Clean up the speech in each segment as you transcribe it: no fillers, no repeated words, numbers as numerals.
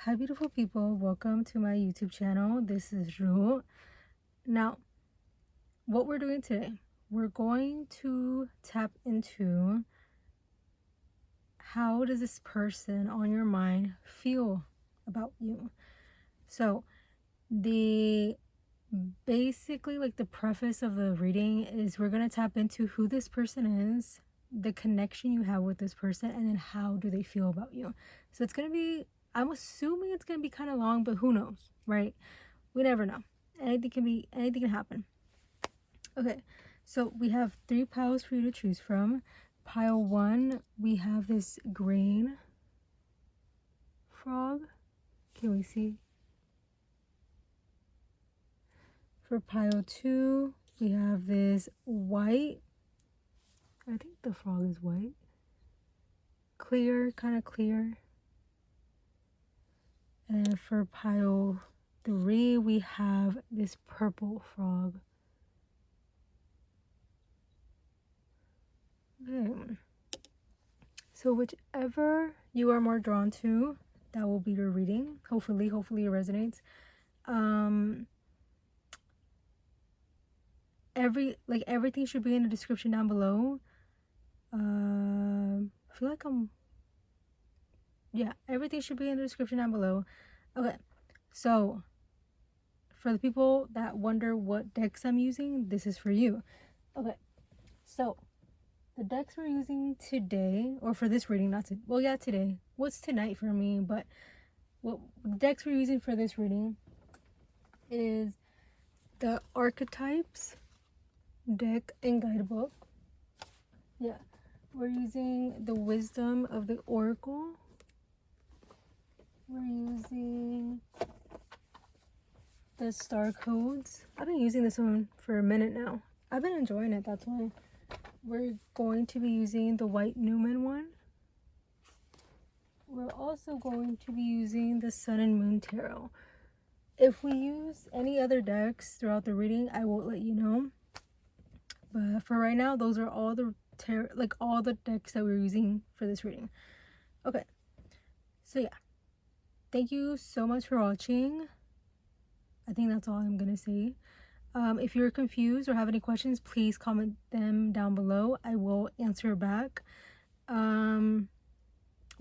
Hi beautiful people, welcome to my YouTube channel. This is Ru. Now, what we're doing today, we're going to tap into how does this person on your mind feel about you. So basically like the preface of the reading is we're going to tap into who this person is, the connection you have with this person, and then how do they feel about you. So it's going to be, I'm assuming it's going to be kind of long, but who knows, right? We never know. Anything can happen. Okay, so we have 3 piles for you to choose from. Pile 1, we have this green frog. Can we see? For pile 2, we have this white. I think the frog is white. Clear, kind of clear. And for pile 3, we have this purple frog. Okay. So whichever you are more drawn to, that will be your reading. Hopefully it resonates. Everything should be in the description down below. I feel like everything should be in the description down below. Okay, so for the people that wonder what decks I'm using, this is for you. Okay, so the decks we're using today, or for this reading, today. What's tonight for me? But what the decks we're using for this reading is the Archetypes deck and guidebook. Yeah, we're using the Wisdom of the Oracle. We're using the Star Codes. I've been using this one for a minute now. I've been enjoying it, that's why. We're going to be using the White Newman one. We're also going to be using the Sun and Moon Tarot. If we use any other decks throughout the reading, I will let you know. But for right now, those are all the all the decks that we're using for this reading. Okay. So yeah. Thank you so much for watching. I think that's all I'm gonna say. If you're confused or have any questions, please comment them down below. I will answer back. Well,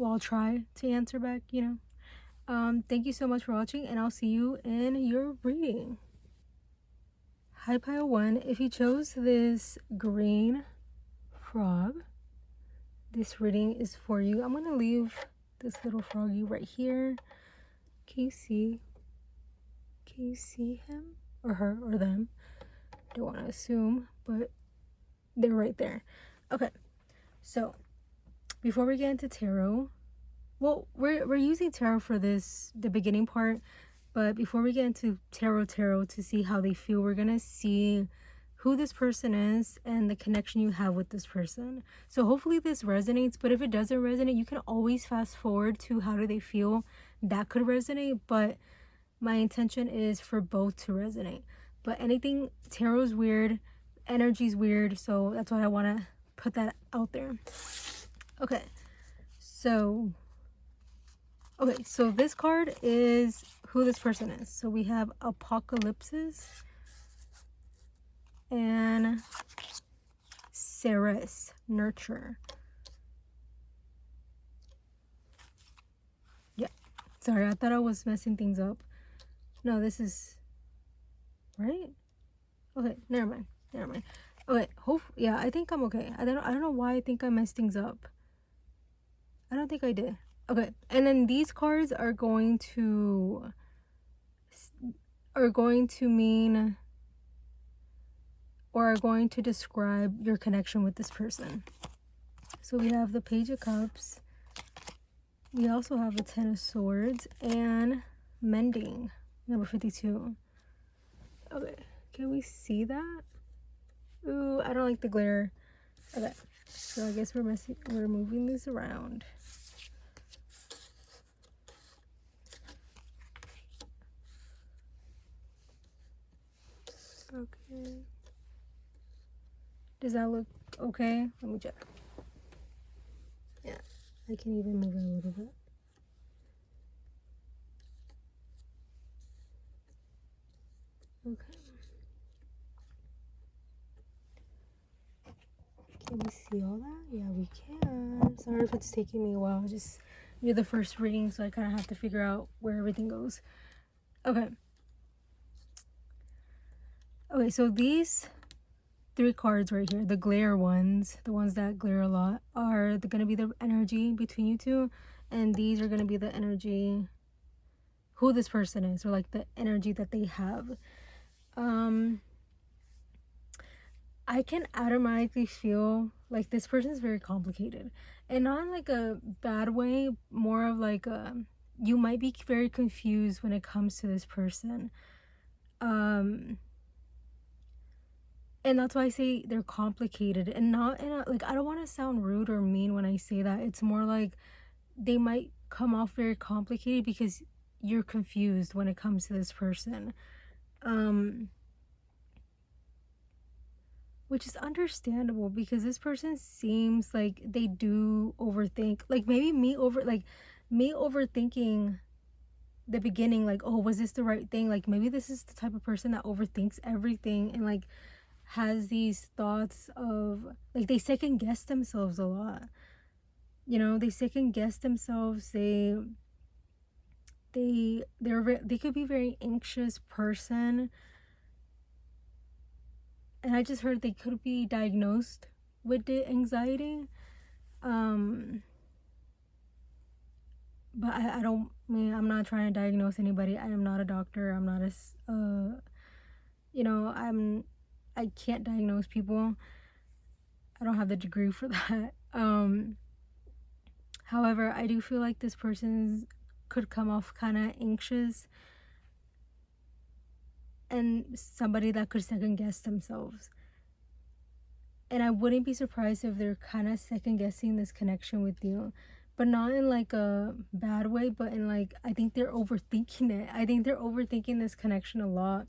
I'll try to answer back, you know. Thank you so much for watching, and I'll see you in your reading. Hi, pile 1. If you chose this green frog, this reading is for you. I'm going to leave this little froggy right here. Can you see? Can you see him? Or her, or them? Don't want to assume, but they're right there. Okay, so before we get into tarot, well, we're using tarot for the beginning part, but before we get into tarot to see how they feel, we're gonna see who this person is and the connection you have with this person. So hopefully this resonates, but if it doesn't resonate, you can always fast forward to how do they feel. That could resonate, but my intention is for both to resonate. But anything, tarot's weird, energy's weird, so that's why I want to put that out there. Okay, so this card is who this person is. So we have Apocalypses and Ceres, Nurture. Yeah, sorry, I thought I was messing things up. No, this is right. Okay, never mind. Okay, yeah, I think I'm okay. I don't know why I think I messed things up. I don't think I did. Okay, and then these cards are going to mean, or are going to describe your connection with this person. So we have the Page of Cups. We also have the Ten of Swords and Mending, number 52. Okay, can we see that? Ooh, I don't like the glare. Okay, so I guess we're moving this around. Okay. Does that look okay? Let me check. Yeah, I can even move it a little bit. Okay. Can we see all that? Yeah, we can. Sorry if it's taking me a while. Just you're the first reading, so I kind of have to figure out where everything goes. Okay. Okay, so these 3 cards right here, the glare ones, the ones that glare a lot, are going to be the energy between you two. And these are going to be the energy, who this person is, or like the energy that they have. I can automatically feel like this person is very complicated, and not in like a bad way, more of like you might be very confused when it comes to this person. And that's why I say they're complicated, and not in a, like, I don't want to sound rude or mean when I say that. It's more like they might come off very complicated because you're confused when it comes to this person. Which is understandable because this person seems like they do overthink. Like maybe me overthinking the beginning, like, oh, was this the right thing? Like maybe this is the type of person that overthinks everything and like has these thoughts of like they second guess themselves a lot. You know, they second guess themselves. They could be a very anxious person. And I just heard they could be diagnosed with the anxiety. But I don't mean, I'm not trying to diagnose anybody. I am not a doctor. I'm not I can't diagnose people. I don't have the degree for that. However, I do feel like this person could come off kind of anxious and somebody that could second guess themselves. And I wouldn't be surprised if they're kind of second guessing this connection with you, but not in like a bad way, but in like, I think they're overthinking it. I think they're overthinking this connection a lot,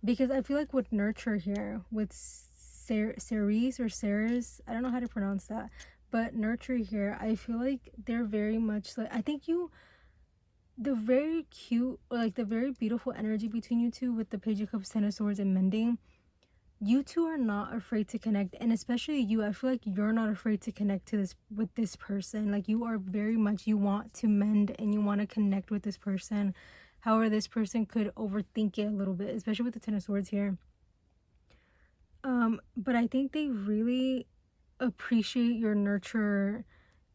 because I feel like with nurture here, with Ceres or Ceres, I don't know how to pronounce that, but nurture here, I feel like they're very much like, I think the very cute, or like the very beautiful energy between you two with the Page of Cups, Ten of Swords, and mending. You two are not afraid to connect, and especially you, I feel like you're not afraid to connect to this with this person. Like you are very much, you want to mend and you want to connect with this person. However, this person could overthink it a little bit, especially with the Ten of Swords here. But I think they really appreciate your nurture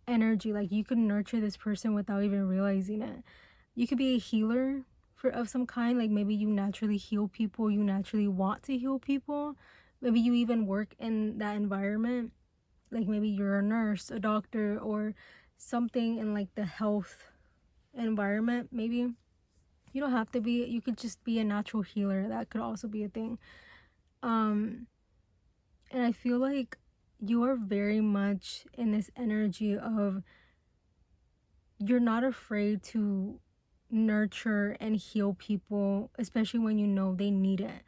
energy. Like you could nurture this person without even realizing it. You could be a healer of some kind. Like maybe you naturally heal people, you naturally want to heal people. Maybe you even work in that environment. Like maybe you're a nurse, a doctor, or something in like the health environment. Maybe you don't have to be, you could just be a natural healer. That could also be a thing. And I feel like you are very much in this energy of you're not afraid to nurture and heal people, especially when you know they need it.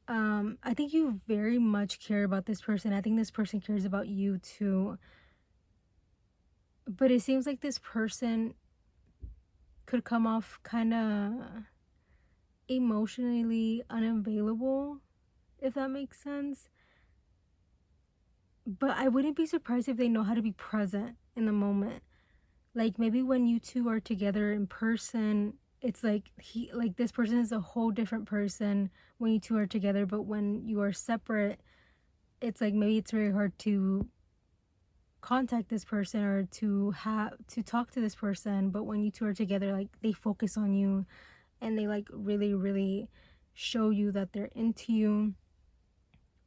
I think you very much care about this person. I think this person cares about you too. But it seems like this person could come off kind of emotionally unavailable, if that makes sense. But I wouldn't be surprised if they know how to be present in the moment. Like maybe when you two are together in person, it's like this person is a whole different person when you two are together. But when you are separate, it's like maybe it's very hard to contact this person or to talk to this person. But when you two are together, like they focus on you and they like really, really show you that they're into you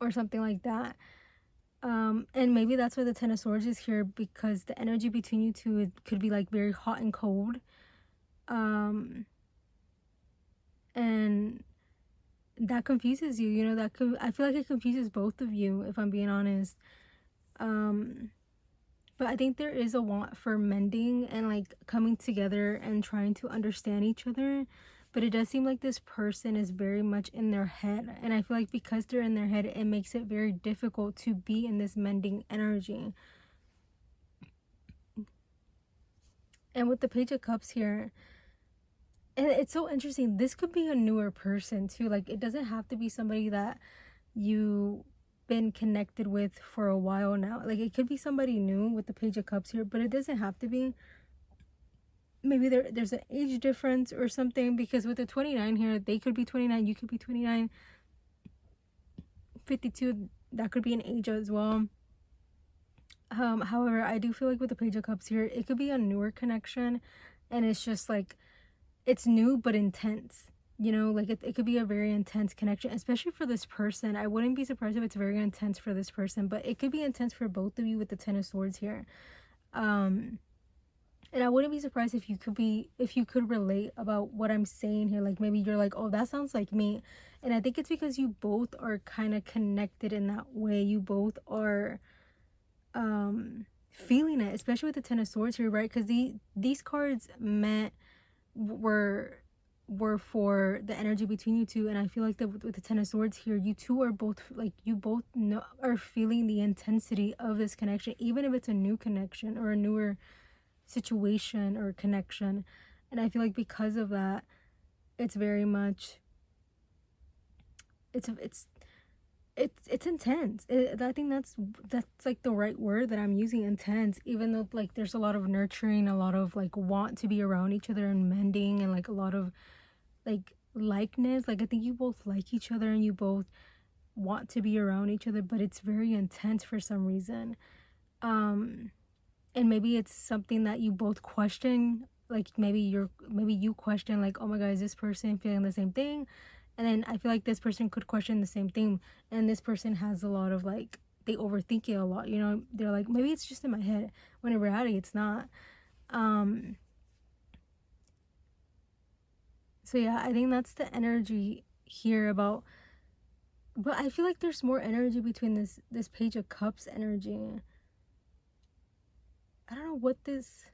or something like that. And maybe that's why the Ten of Swords is here, because the energy between you two, it could be like very hot and cold. And that confuses you, you know, I feel like it confuses both of you, if I'm being honest. But I think there is a want for mending and like coming together and trying to understand each other. But it does seem like this person is very much in their head. And I feel like because they're in their head, it makes it very difficult to be in this mending energy. And with the Page of Cups here, And it's so interesting, this could be a newer person too. Like, it doesn't have to be somebody that you been connected with for a while now. Like, it could be somebody new with the Page of Cups here, but it doesn't have to be. Maybe there's an age difference or something, because with the 29 here, they could be 29, you could be 29, 52, that could be an age as well. However, I do feel like with the Page of Cups here, it could be a newer connection, and it's just like, it's new but intense. You know, like it could be a very intense connection, especially for this person. I wouldn't be surprised if it's very intense for this person, but it could be intense for both of you with the Ten of Swords here. And I wouldn't be surprised if you could relate about what I'm saying here. Like, maybe you're like, oh, that sounds like me. And I think it's because you both are kind of connected in that way. You both are feeling it, especially with the Ten of Swords here, right? Because these cards were for the energy between you two, and I feel like that with the Ten of Swords here, you two are both like, you both are feeling the intensity of this connection, even if it's a new connection or a newer situation or connection. And I feel like because of that, it's very much, it's intense. I think that's like the right word that I'm using, intense. Even though like there's a lot of nurturing, a lot of like want to be around each other and mending, and like a lot of like likeness. Like, I think you both like each other and you both want to be around each other, but it's very intense for some reason. And maybe it's something that you both question. Like, maybe you question, like, oh my god, is this person feeling the same thing? And then I feel like this person could question the same thing, and this person has a lot of like, they overthink it a lot, you know. They're like, maybe it's just in my head, when in reality it's not. So yeah, I think that's the energy here about, but I feel like there's more energy between this Page of Cups energy. I don't know what this,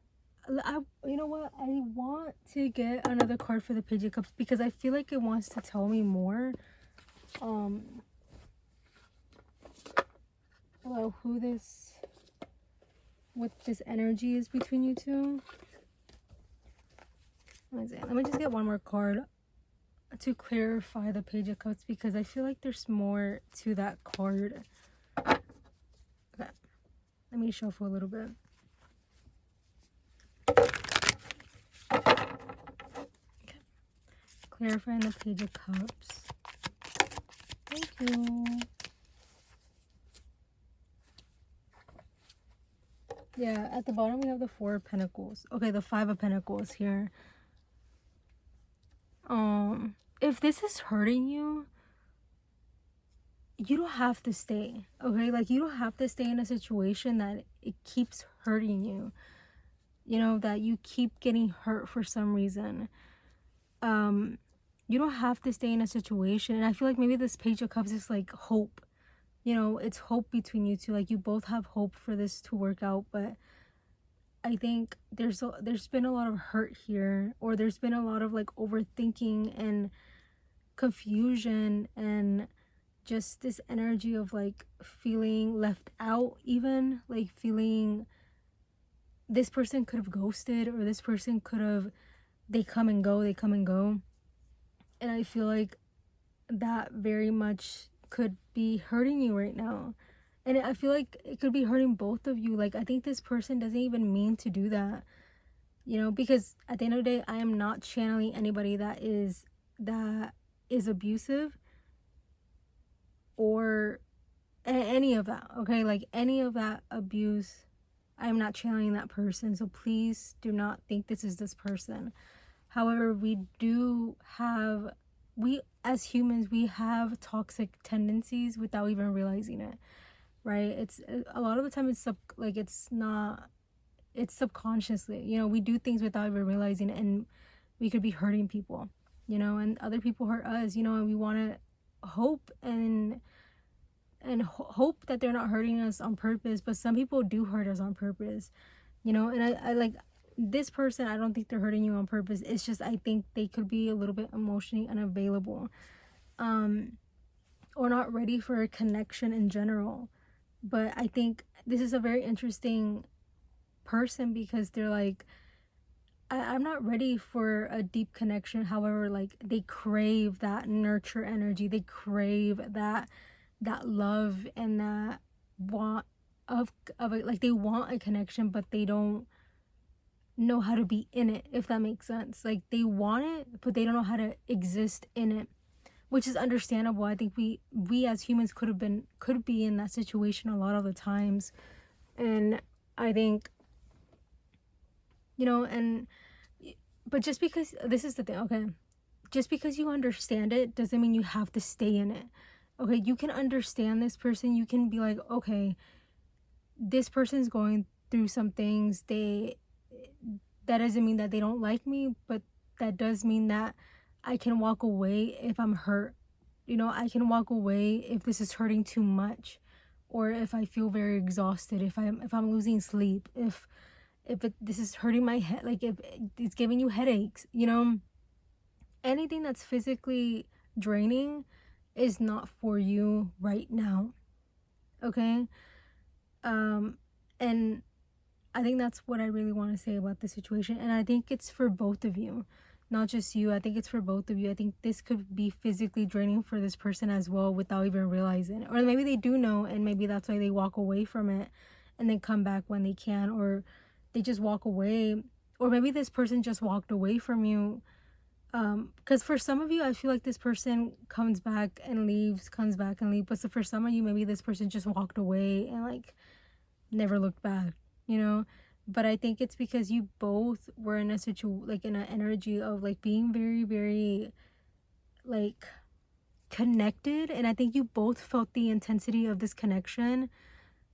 you know what, I want to get another card for the Page of Cups because I feel like it wants to tell me more about what this energy is between you two. Let me just get one more card to clarify the Page of Cups, because I feel like there's more to that card. Okay, let me shuffle a little bit. Okay, clarifying the Page of Cups. Thank you. Yeah, at the bottom we have the Four of Pentacles. Okay, the Five of Pentacles here. If this is hurting you, you don't have to stay, okay? Like, you don't have to stay in a situation that it keeps hurting you, you know, that you keep getting hurt for some reason. You don't have to stay in a situation. And I feel like maybe this Page of Cups is like hope, you know, it's hope between you two. Like, you both have hope for this to work out, but I think there's been a lot of hurt here, or there's been a lot of like overthinking and confusion, and just this energy of like feeling left out, even like feeling this person could have ghosted, or this person could have, they come and go. And I feel like that very much could be hurting you right now. And I feel like it could be hurting both of you. Like, I think this person doesn't even mean to do that, you know, because at the end of the day, I am not channeling anybody that is abusive or any of that, okay? Like, any of that abuse, I am not channeling that person. So please do not think this is this person. However, we as humans, we have toxic tendencies without even realizing it, right? It's a lot of the time it's subconsciously, you know, we do things without even realizing it, and we could be hurting people, you know, and other people hurt us, you know, and we want to hope and hope that they're not hurting us on purpose, but some people do hurt us on purpose, you know. And I like this person, I don't think they're hurting you on purpose. It's just, I think they could be a little bit emotionally unavailable, or not ready for a connection in general. But I think this is a very interesting person, because they're like, I'm not ready for a deep connection. However, like, they crave that nurture energy. They crave that love and that want of it. Like, they want a connection, but they don't know how to be in it, if that makes sense. Like, they want it, but they don't know how to exist in it, which is understandable. I think we as humans could be in that situation a lot of the times. And I think, you know, but just because, this is the thing, okay, just because you understand it doesn't mean you have to stay in it. Okay, you can understand this person. You can be like, okay, this person's going through some things. That doesn't mean that they don't like me, but that does mean that I can walk away if I'm hurt. You know, I can walk away if this is hurting too much, or if I feel very exhausted, if I'm losing sleep, if this is hurting my head, like if it's giving you headaches, you know, anything that's physically draining is not for you right now. Okay? And I think that's what I really want to say about the situation. And I think it's for both of you, not just you. I think it's for both of you. I think this could be physically draining for this person as well without even realizing it. Or maybe they do know, and maybe that's why they walk away from it and then come back when they can, or they just walk away. Or maybe this person just walked away from you. Because for some of you, I feel like this person comes back and leaves, comes back and leaves. But so for some of you, maybe this person just walked away and like never looked back, you know. But I think it's because you both were in a like in an energy of like being very, very like connected, and I think you both felt the intensity of this connection.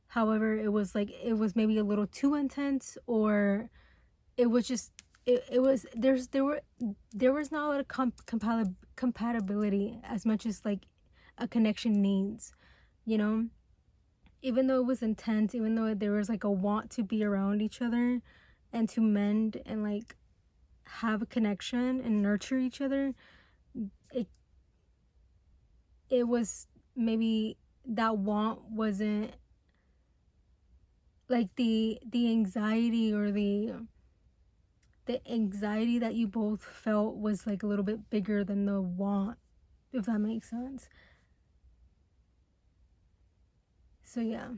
However, it was maybe a little too intense, or it was just there was not a lot of compatibility as much as like a connection needs, you know. Even though it was intense, even though there was like a want to be around each other and to mend and like have a connection and nurture each other, it was maybe that want wasn't like the anxiety, or the anxiety that you both felt was like a little bit bigger than the want, if that makes sense. So yeah,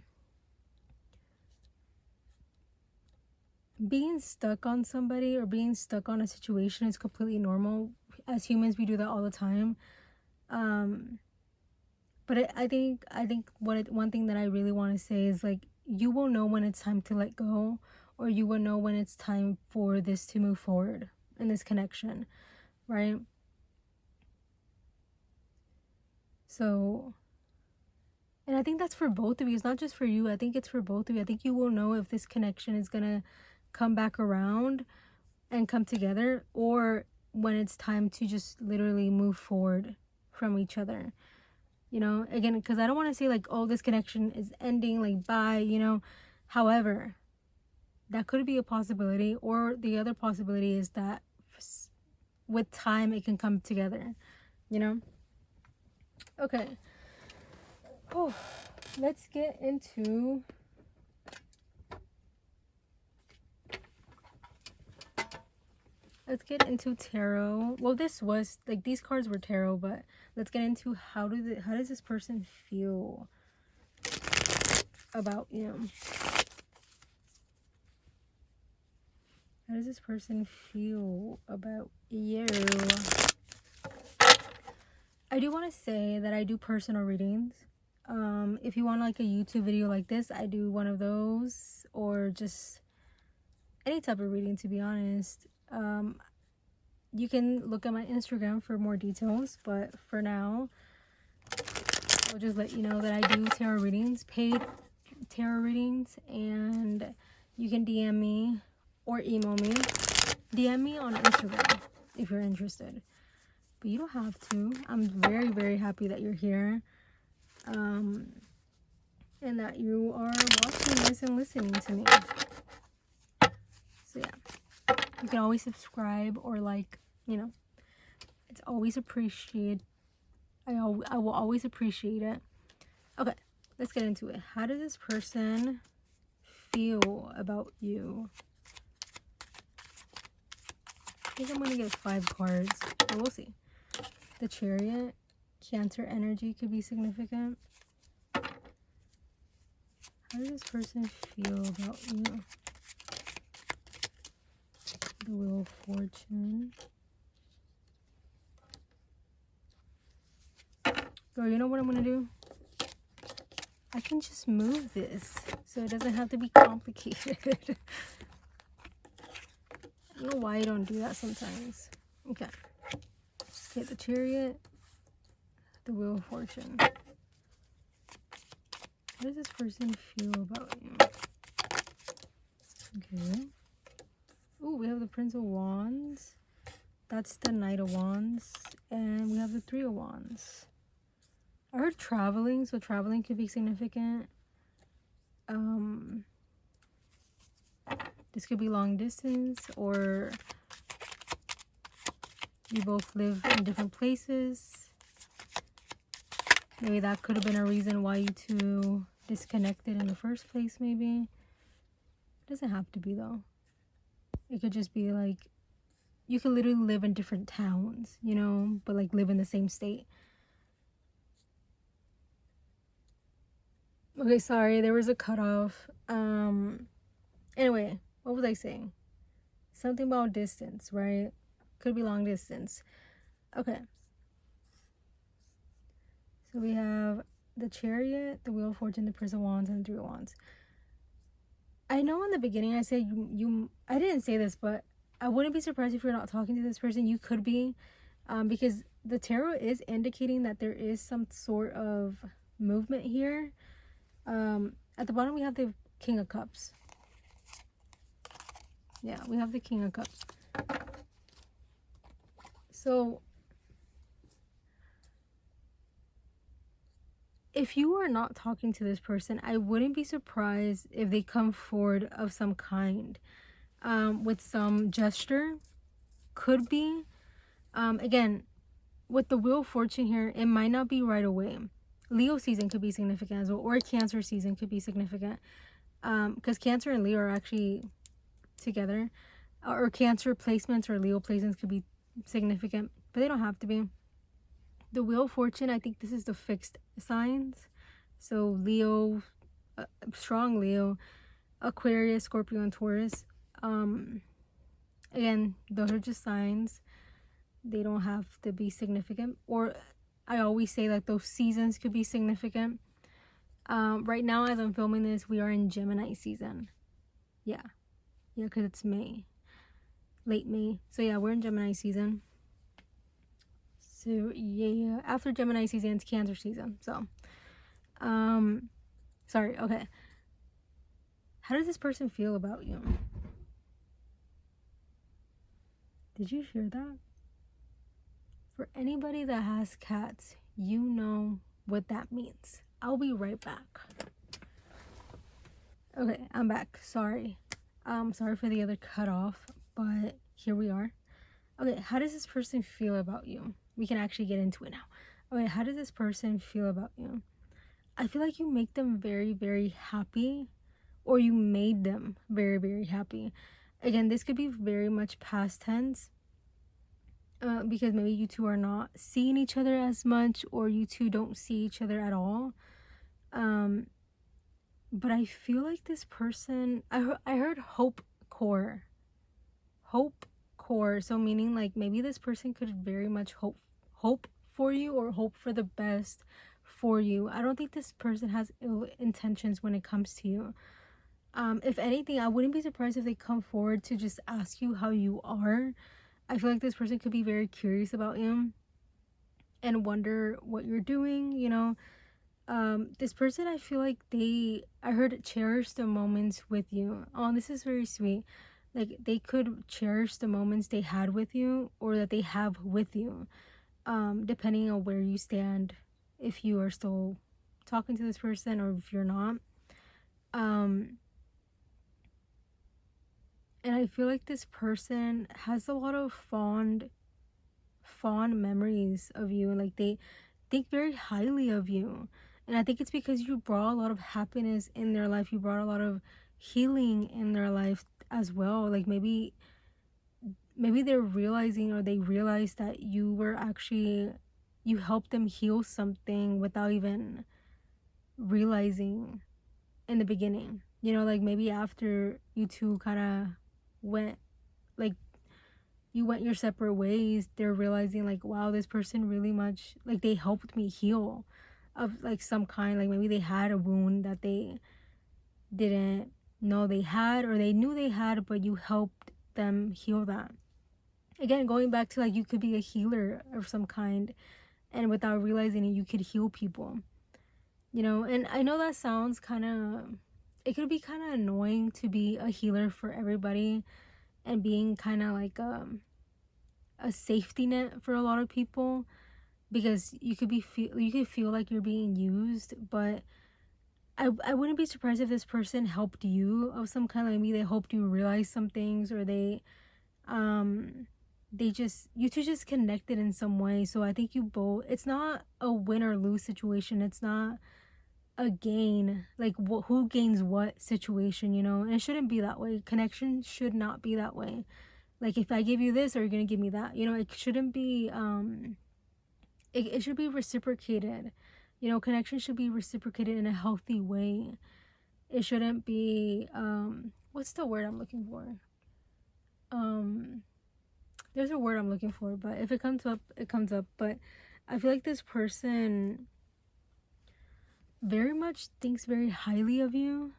being stuck on somebody or being stuck on a situation is completely normal. As humans, we do that all the time. But I think one thing that I really want to say is like, you will know when it's time to let go, or you will know when it's time for this to move forward in this connection, right? So, and I think that's for both of you. It's not just for you. I think it's for both of you. I think you will know if this connection is gonna come back around and come together, or when it's time to just literally move forward from each other. You know, again, because I don't want to say like, oh, this connection is ending, like, bye, you know. However, that could be a possibility, or the other possibility is that with time it can come together, you know. Okay. Oh, let's get into tarot. Well, this was like, these cards were tarot, but let's get into how does this person feel about you? How does this person feel about you? I do want to say that I do personal readings. If you want like a YouTube video like this, I do one of those, or just any type of reading, to be honest. You can look at my Instagram for more details, but for now, I'll just let you know that I do tarot readings, paid tarot readings, and you can DM me or email me. DM me on Instagram if you're interested, but you don't have to. I'm very, very happy that you're here, and that you are watching this and listening to me. So yeah, you can always subscribe or like, you know, it's always appreciated. I will always appreciate it. Okay, let's get into it. How does this person feel about you? think I'm gonna get 5 cards, but we'll see. The Chariot, Cancer energy could be significant. How does this person feel about you? The Wheel of Fortune. Girl, you know what I'm gonna do? I can just move this so it doesn't have to be complicated. I don't know why I don't do that sometimes. Okay. Okay, the Chariot, the Wheel of Fortune. How does this person feel about you? Okay. Oh, we have the Prince of Wands. That's the Knight of Wands. And we have the Three of Wands. I heard traveling, so traveling could be significant. This could be long distance, or you both live in different places. Maybe that could have been a reason why you two disconnected in the first place, maybe. It doesn't have to be, though. It could just be like, you could literally live in different towns, you know, but like live in the same state. Okay, sorry, there was a cutoff. Anyway, what was I saying? Something about distance, right? Could be long distance. Okay. So we have the Chariot, the Wheel of Fortune, the Prince of Wands, and the Three of Wands. I know in the beginning I said I didn't say this, but I wouldn't be surprised if you're not talking to this person. You could be, because the tarot is indicating that there is some sort of movement here. At the bottom we have the King of Cups. Yeah, we have the King of Cups. So if you are not talking to this person, I wouldn't be surprised if they come forward of some kind, with some gesture. Could be. Again, with the Wheel of Fortune here, it might not be right away. Leo season could be significant as well, or Cancer season could be significant, because Cancer and Leo are actually together, or Cancer placements or Leo placements could be significant, but they don't have to be. The Wheel of Fortune, I think this is the fixed signs, so Leo, strong Leo, Aquarius, Scorpio, and Taurus. Again, those are just signs. They don't have to be significant, or I always say that those seasons could be significant. Right now, as I'm filming this, we are in Gemini season. Yeah, because it's May, late May. So yeah, we're in Gemini season. So yeah, after Gemini season, it's Cancer season. So, sorry. Okay. How does this person feel about you? Did you hear that? For anybody that has cats, you know what that means. I'll be right back. Okay, I'm back. Sorry. Sorry for the other cutoff, but here we are. Okay, how does this person feel about you? We can actually get into it now. Okay, how does this person feel about you? I feel like you make them very, very happy, or you made them very, very happy. Again, this could be very much past tense. Because maybe you two are not seeing each other as much, or you two don't see each other at all. But I feel like this person, I heard hope core. Hope core. So meaning like maybe this person could very much hope for you, or hope for the best for you. I don't think this person has ill intentions when it comes to you. If anything, I wouldn't be surprised if they come forward to just ask you how you are. I feel like this person could be very curious about you and wonder what you're doing, you know. This person, I feel like I heard cherish the moments with you. Oh, this is very sweet. Like, they could cherish the moments they had with you, or that they have with you, depending on where you stand, if you are still talking to this person or if you're not. And I feel like this person has a lot of fond memories of you, and like they think very highly of you. And I think it's because you brought a lot of happiness in their life. You brought a lot of healing in their life as well. Like maybe maybe they're realizing, or they realize that you helped them heal something without even realizing in the beginning. You know, like maybe after you two kind of went, like, you went your separate ways, they're realizing like, wow, this person really much, like, they helped me heal of like some kind. Like maybe they had a wound that they didn't know they had, or they knew they had, but you helped them heal that. Again, going back to like, you could be a healer of some kind, and without realizing it, you could heal people, you know. And I know that sounds kind of, it could be kind of annoying to be a healer for everybody, and being kind of like a safety net for a lot of people, because you could feel like you're being used. But I wouldn't be surprised if this person helped you of some kind. Like maybe they helped you realize some things, or you two just connected in some way. So I think you both, it's not a win or lose situation. It's not a gain, like who gains what situation, you know. And it shouldn't be that way. Connection should not be that way. Like, if I give you this, are you gonna give me that? You know, it shouldn't be it should be reciprocated. You know, connection should be reciprocated in a healthy way. It shouldn't be what's the word I'm looking for? There's a word I'm looking for, but if it comes up, it comes up. But I feel like this person very much thinks very highly of you.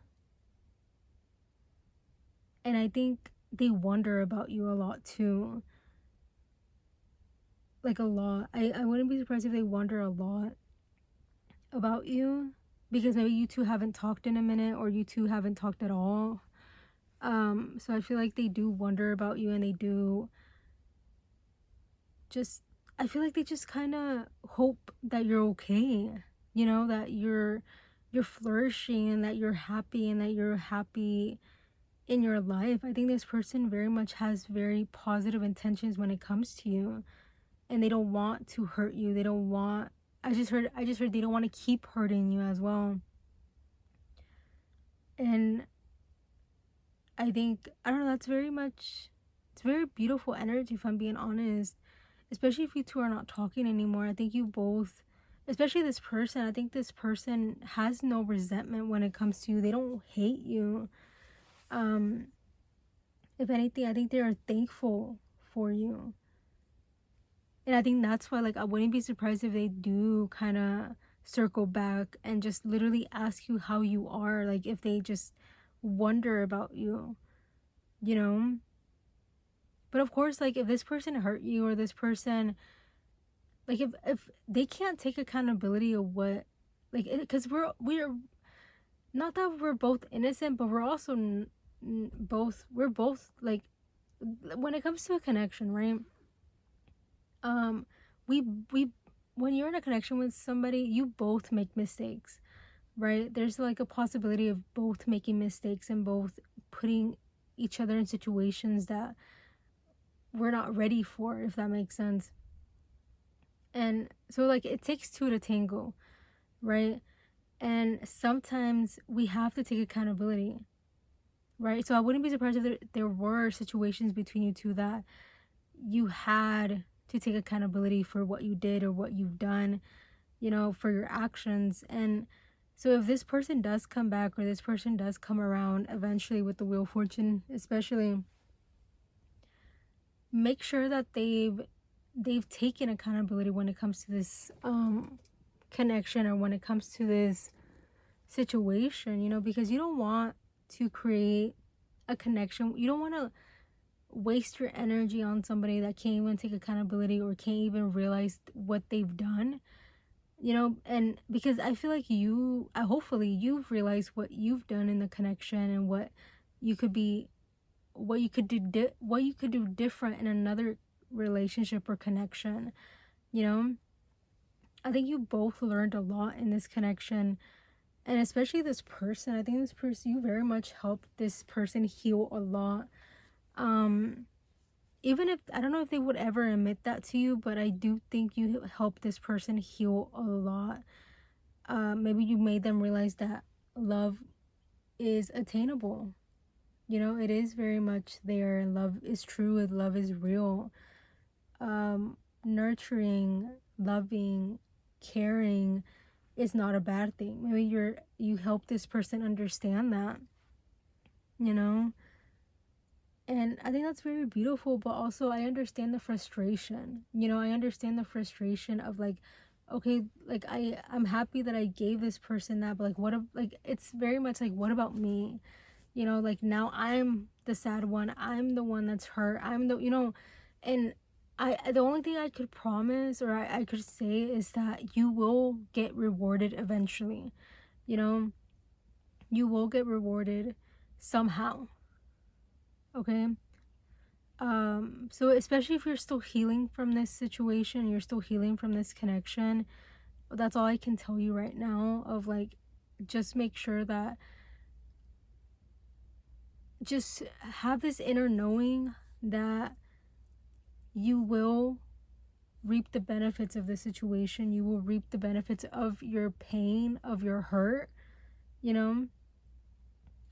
And I think they wonder about you a lot too. Like a lot. I wouldn't be surprised if they wonder a lot about you, because maybe you two haven't talked in a minute, or you two haven't talked at all. So I feel like they do wonder about you, and they do just, I feel like they just kind of hope that you're okay, you know, that you're flourishing, and that you're happy, and that you're happy in your life. I think this person very much has very positive intentions when it comes to you, and they don't want to hurt you. They don't want, I just heard they don't want to keep hurting you as well. And I think, I don't know, it's very beautiful energy, if I'm being honest. Especially if you two are not talking anymore. I think you both, especially this person, I think this person has no resentment when it comes to you. They don't hate you. If anything, I think they are thankful for you. And I think that's why, like, I wouldn't be surprised if they do kind of circle back and just literally ask you how you are. Like, if they just wonder about you, you know? But of course, like, if this person hurt you, or this person, like, if they can't take accountability of what, like, because we're not that we're both innocent, but we're also we're both, like, when it comes to a connection, right? We when you're in a connection with somebody, you both make mistakes, right? There's like a possibility of both making mistakes, and both putting each other in situations that we're not ready for, if that makes sense. And so, like, it takes two to tango, right? And sometimes we have to take accountability, right? So I wouldn't be surprised if there were situations between you two that you had to take accountability for what you did or what you've done, you know, for your actions. And so if this person does come back, or this person does come around eventually with the Wheel of Fortune, especially, make sure that they've taken accountability when it comes to this connection, or when it comes to this situation, you know, because you don't want to create a connection. You don't want to waste your energy on somebody that can't even take accountability, or can't even realize what they've done, you know. And because I feel like hopefully you've realized what you've done in the connection, and what you could do different in another relationship or connection, you know. I think you both learned a lot in this connection. And especially this person, I think you very much helped this person heal a lot. Even if, I don't know if they would ever admit that to you, but I do think you helped this person heal a lot. Maybe you made them realize that love is attainable, You know, it is very much there. Love is true. Love is real. Nurturing, loving, caring is not a bad thing. Maybe you help this person understand that, you know? And I think that's very beautiful, but also I understand the frustration. You know, I understand the frustration of like, okay, like I'm happy that I gave this person that, but like it's very much like, what about me? You know, like now I'm the sad one. I'm the one that's hurt. I'm the, you know, and the only thing I could promise or I could say is that you will get rewarded eventually. You know, you will get rewarded somehow. Okay. So especially if you're still healing from this situation, you're still healing from this connection, that's all I can tell you right now. Of like, just make sure that, just have this inner knowing that you will reap the benefits of the situation. You will reap the benefits of your pain, of your hurt, you know,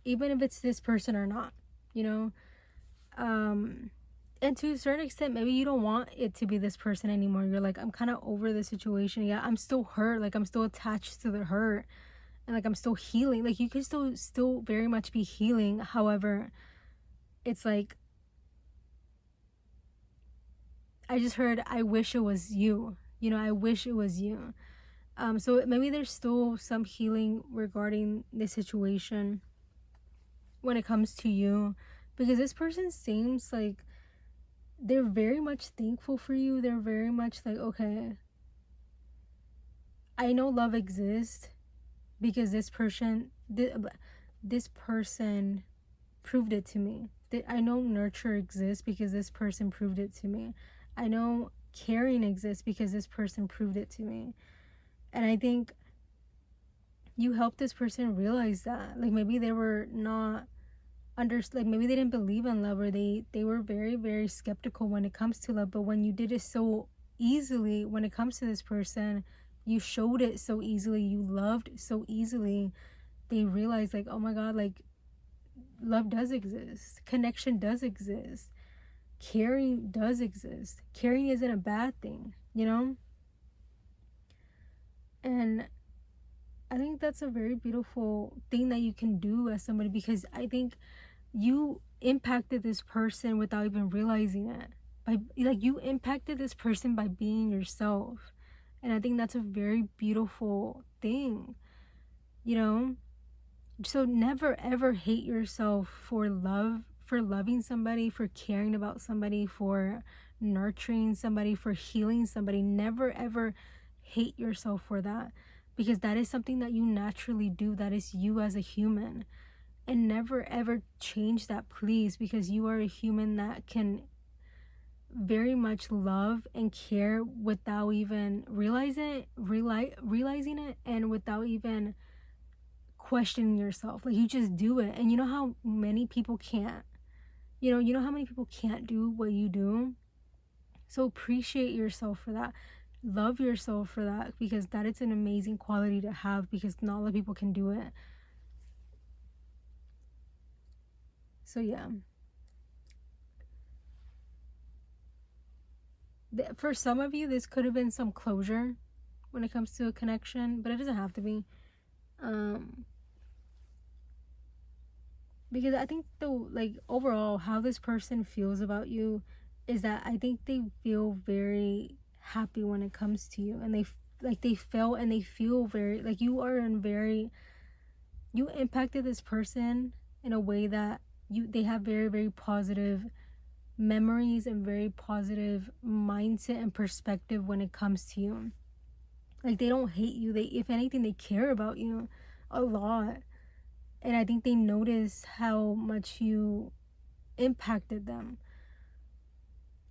even if it's this person or not, you know. And to a certain extent, maybe you don't want it to be this person anymore. You're like, I'm kind of over the situation. Yeah, I'm still hurt. Like, I'm still attached to the hurt. And like, I'm still healing. Like, you could still very much be healing. However, it's like, I just heard, I wish it was you. You know, I wish it was you. So maybe there's still some healing regarding this situation when it comes to you. Because this person seems like they're very much thankful for you. They're very much like, okay, I know love exists because this person proved it to me. I know nurture exists because this person proved it to me. I know caring exists because this person proved it to me. And I think you helped this person realize that. Like, maybe they were not like, maybe they didn't believe in love, or they were very, very skeptical when it comes to love. But when you did it so easily, when it comes to this person, you showed it so easily, you loved so easily, they realized like, oh my God, like, love does exist, connection does exist, caring does exist. Caring isn't a bad thing, you know. And I think that's a very beautiful thing that you can do as somebody, because I think you impacted this person without even realizing it. You impacted this person by being yourself. And I think that's a very beautiful thing, you know. So never ever hate yourself for loving somebody, for caring about somebody, for nurturing somebody, for healing somebody. Never ever hate yourself for that, because that is something that you naturally do. That is you as a human. And never ever change that, please, because you are a human that can very much love and care without even realizing it, and without even questioning yourself. Like, you just do it. And you know how many people can't, you know how many people can't do what you do. So appreciate yourself for that. Love yourself for that, because that is an amazing quality to have, because not a lot of people can do it. So yeah, for some of you, this could have been some closure when it comes to a connection, but it doesn't have to be. Because I think overall, how this person feels about you is that I think they feel very happy when it comes to you, and they feel and they feel very like you impacted this person in a way that they have very, very positive memories and very positive mindset and perspective when it comes to you. Like, they don't hate you. If anything, they care about you a lot. And I think they notice how much you impacted them,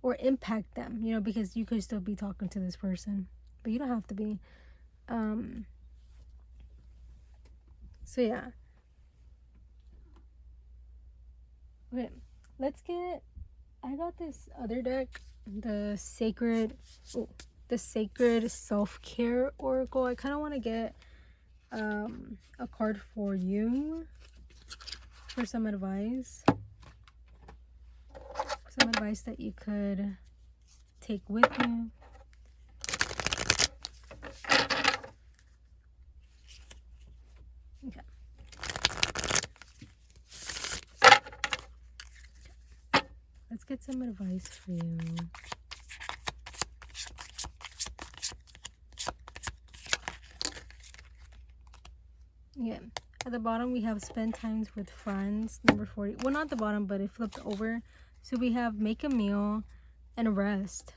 or impact them, you know, because you could still be talking to this person, but you don't have to be. So yeah. Okay, I got this other deck, the Sacred Self-Care Oracle. I kind of want to get a card for you for some advice. some advice that you could take with you. Okay. Let's get some advice for you. Yeah. At the bottom, we have spend times with friends, number 40. Well, not the bottom, but it flipped over. So we have make a meal and rest.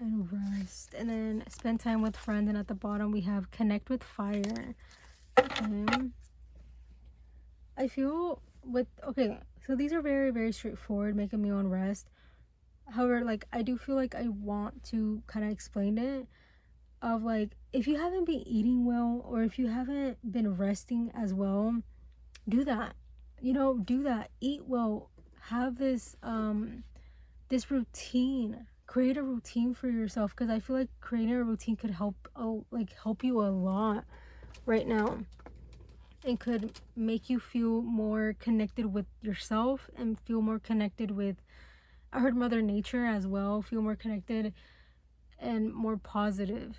And rest. And then spend time with friends. And at the bottom, we have connect with fire. Okay. I feel with, okay, so these are very, very straightforward. Make a meal and rest. However, like, I do feel like I want to kind of explain it. Of like, if you haven't been eating well, or if you haven't been resting as well, do that. You know, do that. Eat well. Have this this routine. Create a routine for yourself, because I feel like creating a routine could help you a lot right now. It could make you feel more connected with yourself and feel more connected with, I heard, Mother Nature as well. Feel more connected and more positive.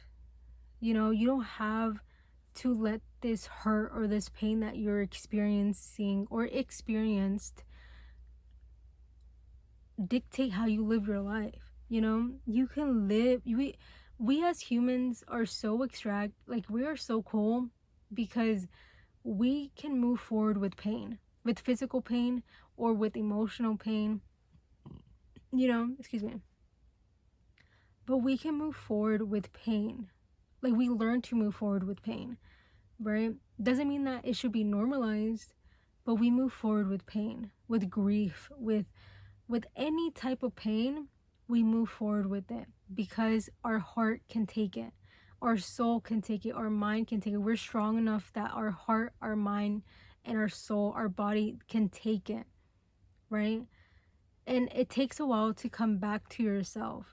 You know, you don't have to let this hurt or this pain that you're experiencing or experienced dictate how you live your life. You know, you can live, we as humans are so we are so cool because we can move forward with pain, with physical pain or with emotional pain, you know, excuse me. But we can move forward with pain. Like, we learn to move forward with pain, right? Doesn't mean that it should be normalized, but we move forward with pain, with grief, with any type of pain. We move forward with it because our heart can take it, our soul can take it, our mind can take it. We're strong enough that our heart, our mind, and our soul, our body can take it, right? And it takes a while to come back to yourself,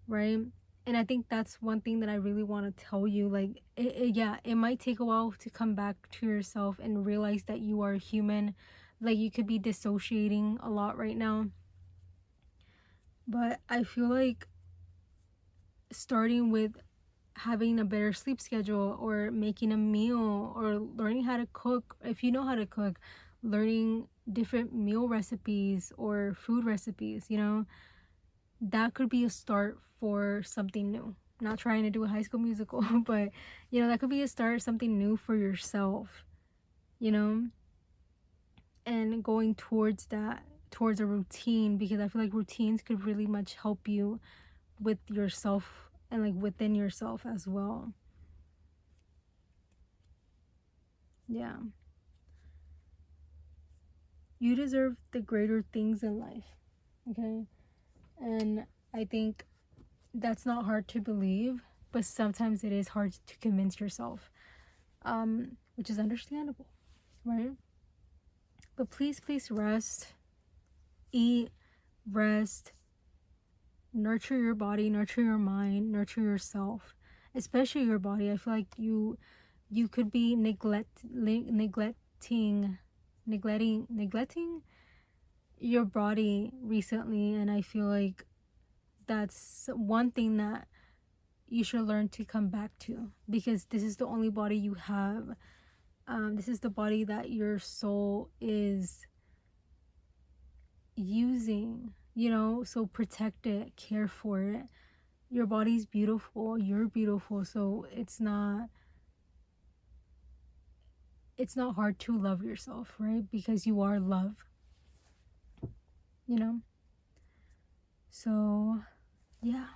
right? And I think that's one thing that I really want to tell you. Like, it might take a while to come back to yourself and realize that you are human. Like, you could be dissociating a lot right now. But I feel like starting with having a better sleep schedule, or making a meal, or learning how to cook, if you know how to cook, learning different meal recipes or food recipes, you know, that could be a start for something new. Not trying to do a High School Musical, but, you know, that could be a start, something new for yourself, you know, and going towards that, towards a routine, because I feel like routines could really much help you with yourself and like within yourself as well. Yeah. You deserve the greater things in life, okay? And I think that's not hard to believe, but sometimes it is hard to convince yourself, which is understandable, right? But please rest, eat, rest, nurture your body, nurture your mind, nurture yourself, especially your body. I feel like you could be neglecting your body recently, and I feel like that's one thing that you should learn to come back to, because this is the only body you have. This is the body that your soul is using, you know, so protect it, care for it. Your body's beautiful, you're beautiful, so it's not hard to love yourself, right? Because you are love, you know. So yeah,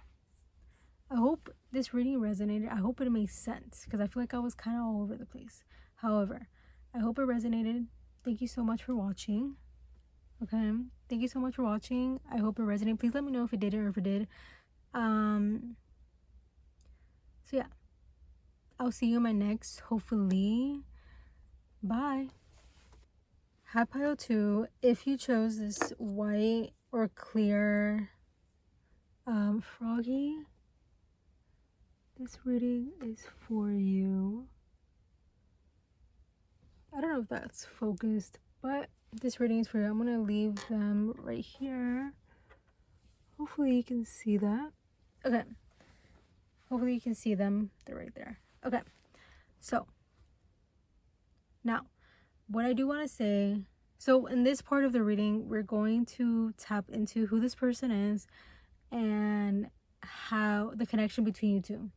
I hope this reading resonated. I hope it made sense, because I feel like I was kind of all over the place. However, I hope it resonated. Thank you so much for watching. Okay, thank you so much for watching. I hope it resonated. Please let me know if it did or if it did. So yeah, I'll see you in my next, hopefully. Bye. Hi pile 2. If you chose this white or clear froggy, this reading is for you. I don't know if that's focused, But this reading is for you. I'm gonna leave them right here. Hopefully you can see that. Okay. Hopefully you can see them. They're right there. Okay. So now, what I do want to say, so in this part of the reading, we're going to tap into who this person is and how the connection between you two.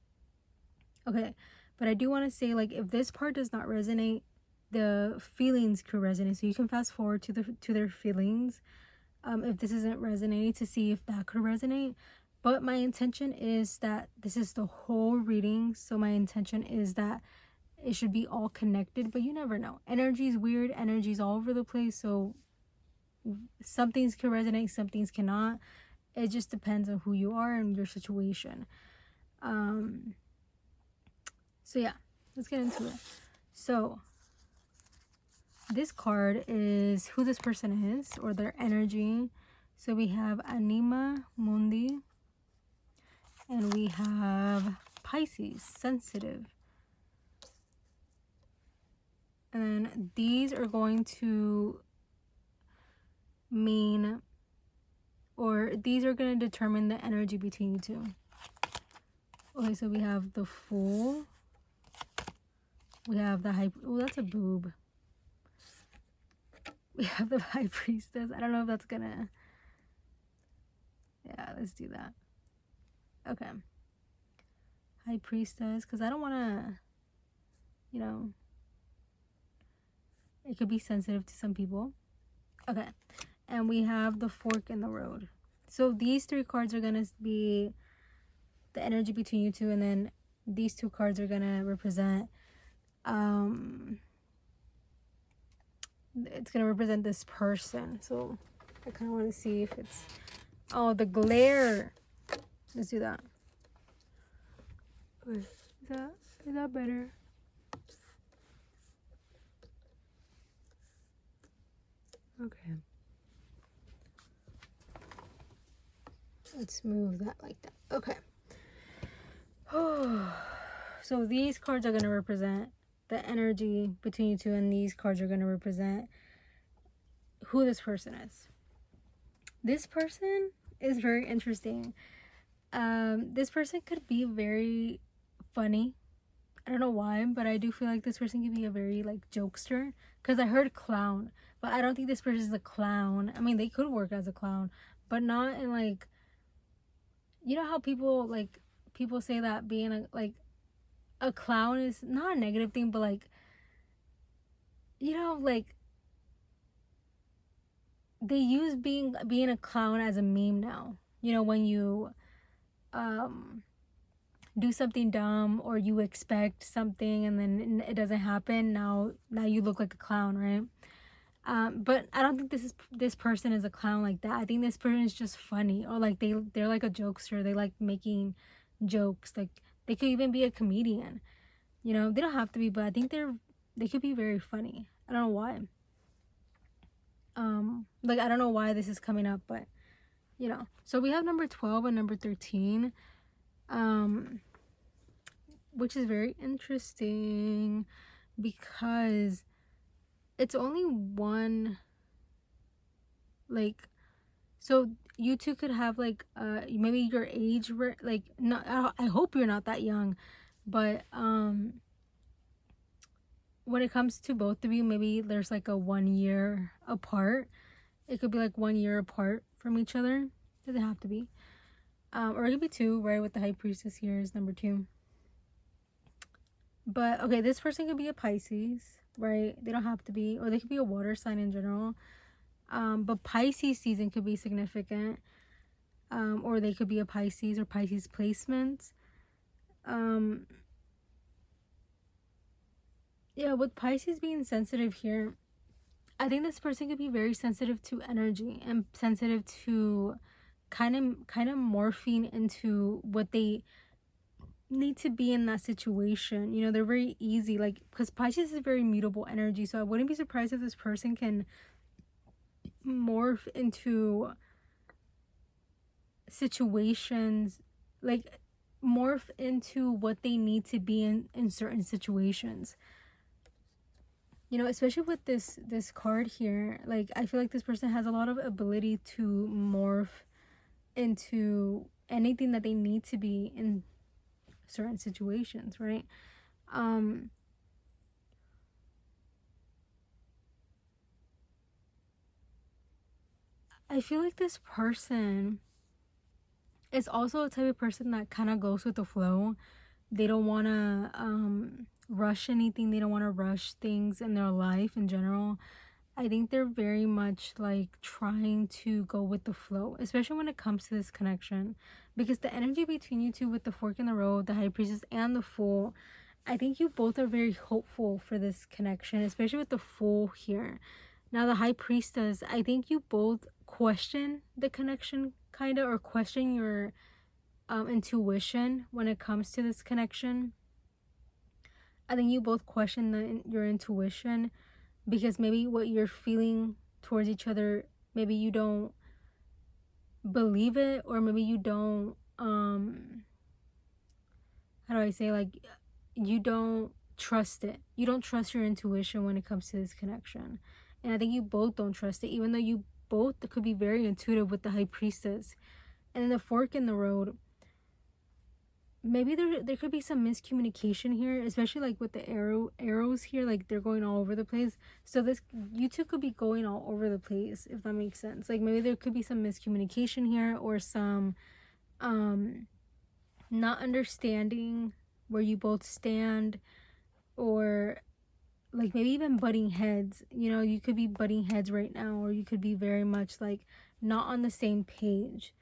Okay. But I do want to say, like, if this part does not resonate, the feelings could resonate. So you can fast forward to their feelings. If this isn't resonating, to see if that could resonate. But my intention is that this is the whole reading, so my intention is that it should be all connected, but you never know. Energy is weird, energy is all over the place, so some things can resonate, some things cannot. It just depends on who you are and your situation. So yeah, let's get into it. So this card is who this person is, or their energy. So we have Anima Mundi, and we have Pisces, sensitive. And then these are going to mean, or these are going to determine the energy between you two. Okay, so we have the Fool. We have the High... Oh, that's a boob. We have the High Priestess. I don't know if that's gonna... Yeah, let's do that. Okay. High Priestess, because I don't want to, you know, it could be sensitive to some people. Okay. And we have the Fork in the Road. So these three cards are going to be the energy between you two, and then these two cards are going to represent it's going to represent this person. So I kind of want to see if it's... Oh, the glare. Let's do that. Okay. Is that better? Okay. Let's move that like that. Okay. So these cards are going to represent the energy between you two, and these cards are going to represent who this person is. This person is very interesting. This person could be very funny. I don't know why, but I do feel like this person could be a very, like, jokester. Because I heard clown, but I don't think this person is a clown. I mean, they could work as a clown, but not in, like... You know how people say that being a clown is not a negative thing, but, like, you know, like, they use being a clown as a meme now. You know, when you do something dumb, or you expect something and then it doesn't happen, now you look like a clown, right? But I don't think this person is a clown like that. I think this person is just funny, or like they're like a jokester. They like making jokes. Like, they could even be a comedian. You know, they don't have to be, but I think they could be very funny. I don't know why. Like, I don't know why this is coming up, but you know. So we have number 12 and number 13, which is very interesting because it's only one, like, so you two could have, like, maybe your age, like, not, I hope you're not that young, but when it comes to both of you, maybe there's like a 1 year apart. It could be like 1 year apart from each other. Doesn't have to be. Or it could be 2, right? With the High Priestess here is number 2. But, okay, this person could be a Pisces, right? They don't have to be. Or they could be a water sign in general. But Pisces season could be significant. Or they could be a Pisces or Pisces placement. Yeah, with Pisces being sensitive here, I think this person could be very sensitive to energy and sensitive to kind of morphing into what they need to be in that situation. You know, they're very easy, like, because Pisces is very mutable energy, so I wouldn't be surprised if this person can morph into situations, like morph into what they need to be in certain situations. you know, especially with this card here, like I feel like this person has a lot of ability to morph into anything that they need to be in certain situations, right? I feel like this person is also a type of person that kind of goes with the flow. They don't want to rush anything. They don't want to rush things in their life in general. I think they're very much like trying to go with the flow, especially when it comes to this connection, because the energy between you two with the fork in the road, the high priestess and the fool, I think you both are very hopeful for this connection, especially with the fool here. Now the high priestess, I think you both question the connection kind of, or question your intuition when it comes to this connection. I think you both question your intuition, because maybe what you're feeling towards each other, maybe you don't believe it, or maybe you don't how do I say, like, you don't trust it. You don't trust your intuition when it comes to this connection. And I think you both don't trust it, even though you both could be very intuitive with the high priestess. And then the fork in the road, maybe there could be some miscommunication here, especially like with the arrows here, like they're going all over the place. So this, you two could be going all over the place, if that makes sense. Like maybe there could be some miscommunication here, or some not understanding where you both stand, or like maybe even butting heads. You know, you could be butting heads right now, or you could be very much like not on the same page,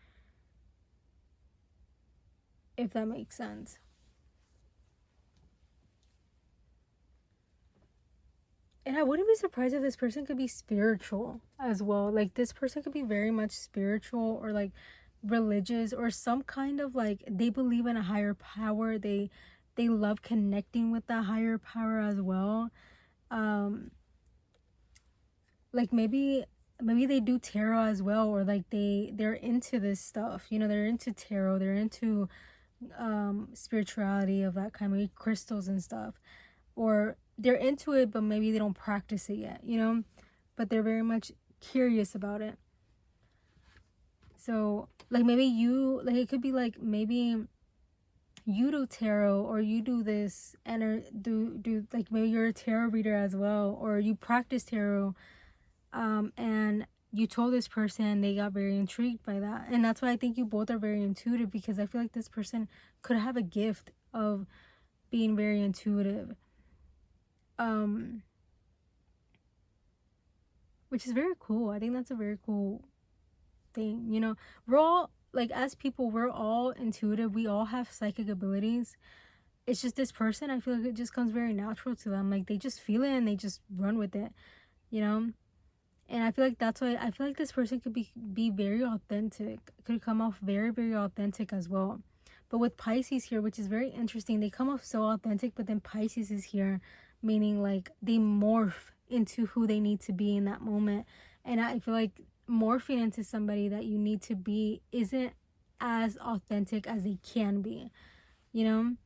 if that makes sense. And I wouldn't be surprised if this person could be spiritual as well. Like this person could be very much spiritual, or like religious, or some kind of like they believe in a higher power. They love connecting with that higher power as well. Like maybe they do tarot as well, or like they're into this stuff. You know, they're into tarot. They're into spirituality of that kind, maybe crystals and stuff, or they're into it but maybe they don't practice it yet, you know, but they're very much curious about it. So like maybe you, like it could be like maybe you do tarot, or you do this, and do like maybe you're a tarot reader as well, or you practice tarot, and you told this person, they got very intrigued by that. And that's why I think you both are very intuitive, because I feel like this person could have a gift of being very intuitive, which is very cool. I think that's a very cool thing. You know, we're all like, as people, we're all intuitive. We all have psychic abilities. It's just this person, I feel like it just comes very natural to them. Like they just feel it and they just run with it, you know. And I feel like that's why I feel like this person could be very authentic. Could come off very, very authentic as well. But with Pisces here, which is very interesting, they come off so authentic, but then Pisces is here, meaning like they morph into who they need to be in that moment. And I feel like morphing into somebody that you need to be isn't as authentic as they can be, you know.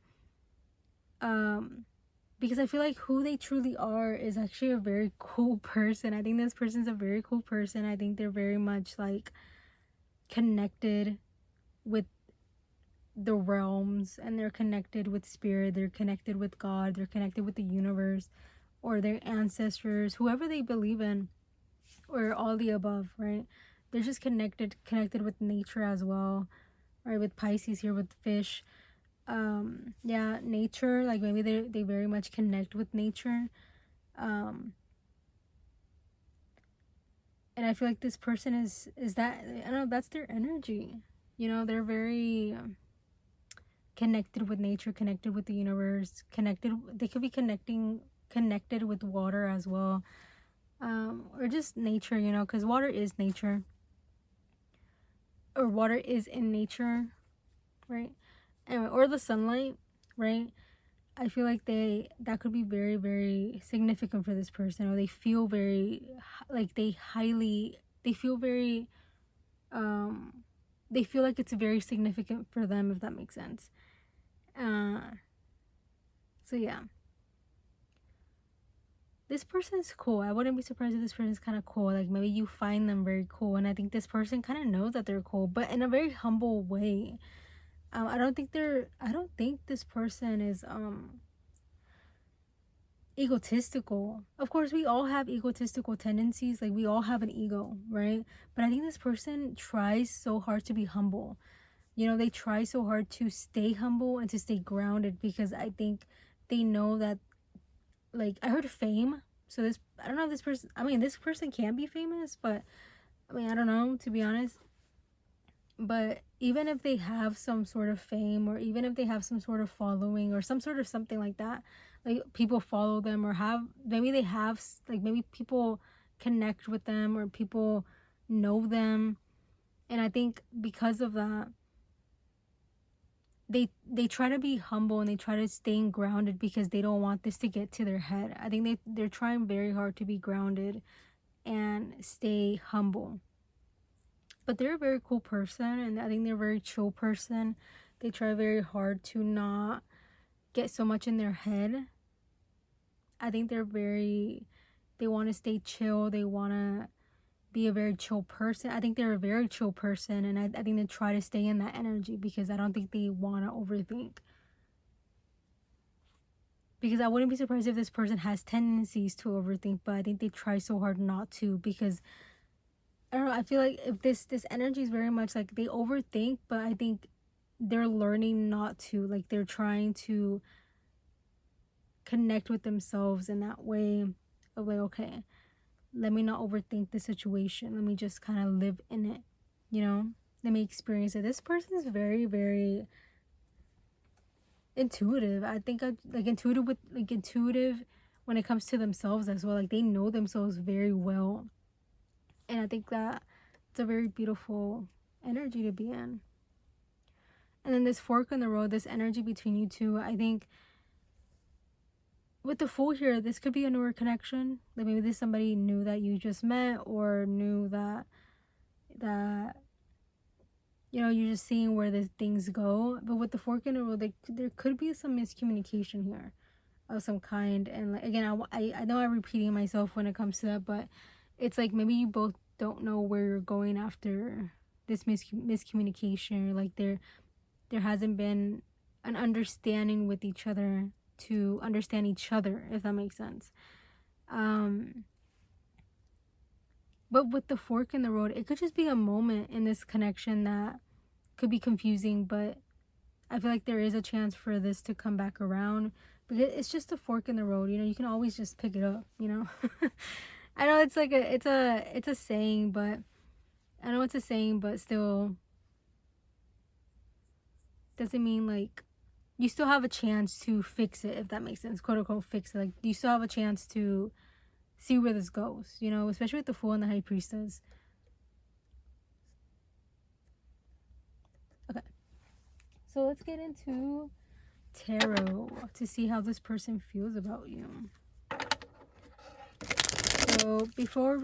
Because I feel like who they truly are is actually a very cool person. I think this person's a very cool person. I think they're very much like connected with the realms, and they're connected with spirit, they're connected with God, they're connected with the universe, or their ancestors, whoever they believe in, or all the above, right? They're just connected with nature as well, right? With Pisces here, with fish, yeah, nature, like maybe they very much connect with nature, and I feel like this person is that, I don't know, that's their energy, you know. They're very connected with nature, connected with the universe, they could be connected with water as well, or just nature, you know, because water is nature, or water is in nature, right? Anyway, or the sunlight, right? I feel like that could be very, very significant for this person, or they feel very like they feel very they feel like it's very significant for them, if that makes sense. So yeah, this person's cool. I wouldn't be surprised if this person's kind of cool. Like, maybe you find them very cool, and I think this person kind of knows that they're cool, but in a very humble way. I don't think this person is egotistical. Of course, we all have egotistical tendencies. Like, we all have an ego, right? But I think this person tries so hard to be humble. You know, they try so hard to stay humble and to stay grounded, because I think they know that, like, I heard fame. So this, I don't know if this person, I mean, this person can be famous, but I mean, I don't know, to be honest. But even if they have some sort of fame, or even if they have some sort of following, or some sort of something like that, like people follow them, or maybe they have, like, maybe people connect with them, or people know them. And I think because of that, they try to be humble, and they try to stay grounded, because they don't want this to get to their head. I think they're trying very hard to be grounded and stay humble. But they're a very cool person, and I think they're a very chill person. They try very hard to not get so much in their head. I think they want to stay chill. They want to be a very chill person. I think they're a very chill person, and I think they try to stay in that energy, because I don't think they want to overthink. Because I wouldn't be surprised if this person has tendencies to overthink, but I think they try so hard not to, because I don't know, I feel like if this energy is very much like they overthink, but I think they're learning not to. Like, they're trying to connect with themselves in that way of, like, okay, let me not overthink the situation. Let me just kind of live in it, you know? Let me experience it. This person is very, very intuitive. I think intuitive when it comes to themselves as well. Like, they know themselves very well. And I think that it's a very beautiful energy to be in. And then this fork in the road, this energy between you two, I think with the Fool here, this could be a newer connection. Like, maybe this somebody new that you just met, or knew that you know, you're just seeing where the things go. But with the fork in the road, there could be some miscommunication here of some kind. And, like, again, I know I'm repeating myself when it comes to that, but it's like maybe you both don't know where you're going after this miscommunication, or like there hasn't been an understanding with each other to understand each other, if that makes sense. But with the fork in the road, it could just be a moment in this connection that could be confusing, but I feel like there is a chance for this to come back around. But it's just a fork in the road, you know. You can always just pick it up, you know. I know it's like it's a saying, but I know it's a saying, but still doesn't mean, like, you still have a chance to fix it, if that makes sense, quote unquote fix it. Like, you still have a chance to see where this goes, you know, especially with the Fool and the High Priestess. Okay, so let's get into tarot to see how this person feels about you. So before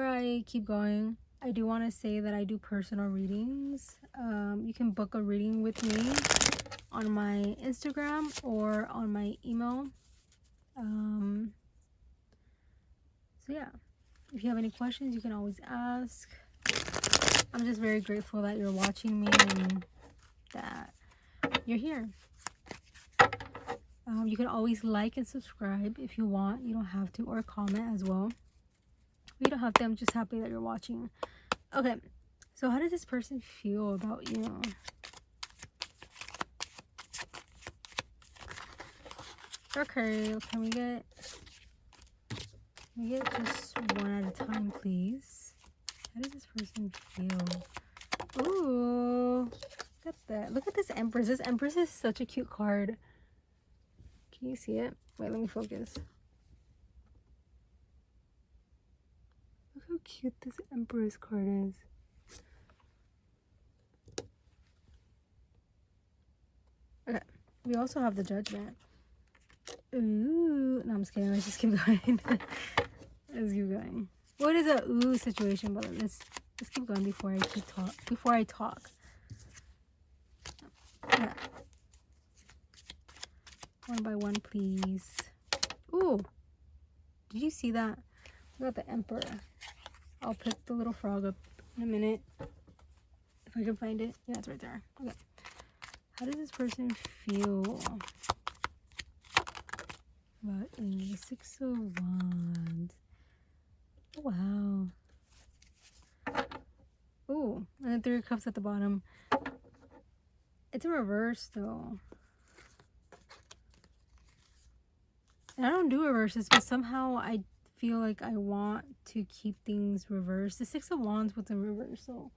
I keep going, I do want to say that I do personal readings. You can book a reading with me on my Instagram or on my email. So yeah, if you have any questions, you can always ask. I'm just very grateful that you're watching me and that you're here. You can always like and subscribe if you want. You don't have to, or comment as well. You don't have to. I'm just happy that you're watching. Okay, so how does this person feel about you? Okay, can we get just one at a time, please? How does this person feel? Ooh, look at that. Look at this Empress. This Empress is such a cute card. Can you see it? Wait, let me focus. Look how cute this Empress card is. Okay, we also have the Judgment. Ooh, no, I'm just kidding. Let's just keep going. Let's keep going. What is a ooh situation? But let's keep going before I talk. Yeah. One by one, please. Ooh, did you see that? We got the Emperor. I'll pick the little frog up in a minute. If I can find it. Yeah, it's right there. Okay. How does this person feel about the Six of Wands? Wow. Ooh, and then Three of Cups at the bottom. It's a reverse though. And I don't do reverses, but somehow I feel like I want to keep things reversed. The Six of Wands was in reverse, so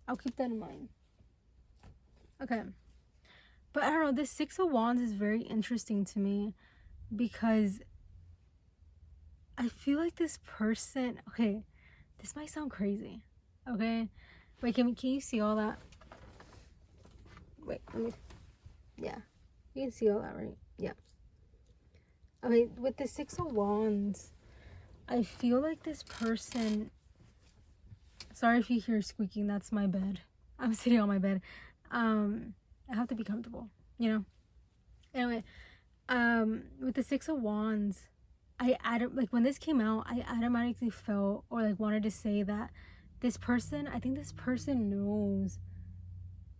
I'll keep that in mind. Okay. But I don't know, this Six of Wands is very interesting to me because I feel like this person, okay, this might sound crazy, okay? Wait, can you see all that? Wait, let me, yeah. You can see all that, right? Yeah. Okay, with the Six of Wands, I feel like this person, sorry if you hear squeaking, that's my bed. I'm sitting on my bed. I have to be comfortable, you know? Anyway, with the Six of Wands, like when this came out, I automatically felt or like wanted to say that this person, I think this person knows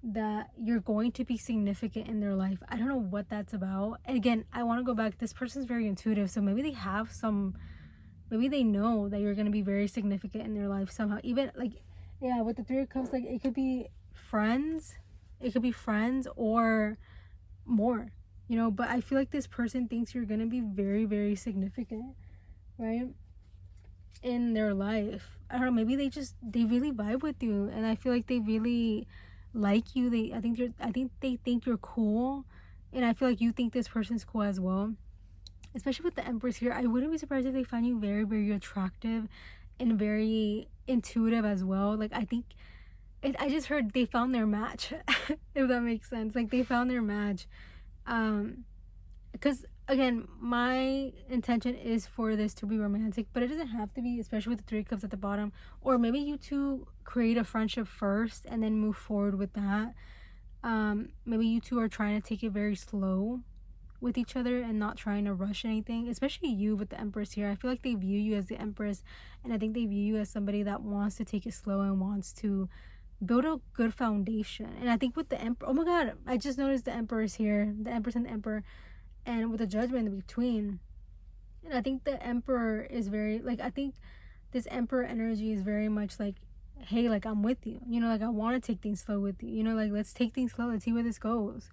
that you're going to be significant in their life. I don't know what that's about. And again, I want to go back. This person's very intuitive, so maybe they have some, maybe they know that you're going to be very significant in their life somehow. Even like, yeah, with the Three of Cups, like it could be friends or more, you know. But I feel like this person thinks you're going to be very, very significant, right, in their life. I don't know, maybe they really vibe with you, and I feel like they really like you. I think they think you're cool, and I feel like you think this person's cool as well. Especially with the Empress here, I wouldn't be surprised if they find you very, very attractive and very intuitive as well. Like I think I just heard they found their match. If that makes sense, like they found their match. Because again, my intention is for this to be romantic, but it doesn't have to be, especially with the Three of Cups at the bottom. Or maybe you two create a friendship first and then move forward with that. Maybe you two are trying to take it very slow with each other and not trying to rush anything, especially you with the Empress here. I feel like they view you as the Empress, and I think they view you as somebody that wants to take it slow and wants to build a good foundation. And I think with the Emperor, oh my god, I just noticed the Emperor's here, the Empress and the Emperor, and with the Judgment in between. And I think the Emperor is very, like, I think this Emperor energy is very much like, hey, like, I'm with you, you know, like I want to take things slow with you, you know, like let's take things slow, let's see where this goes,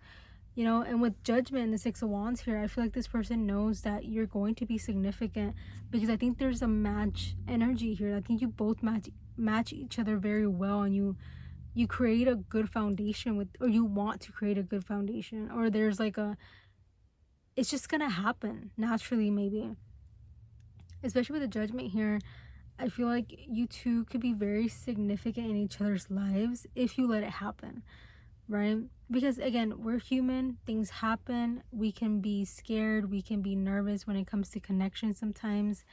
you know. And with Judgment and the Six of Wands here, I feel like this person knows that you're going to be significant, because I think there's a match energy here. I think you both match each other very well, and you create a good foundation with, or you want to create a good foundation, or there's like it's just gonna happen naturally, maybe. Especially with the Judgment here, I feel like you two could be very significant in each other's lives if you let it happen, right? Because again, we're human, things happen, we can be scared, we can be nervous when it comes to connection sometimes.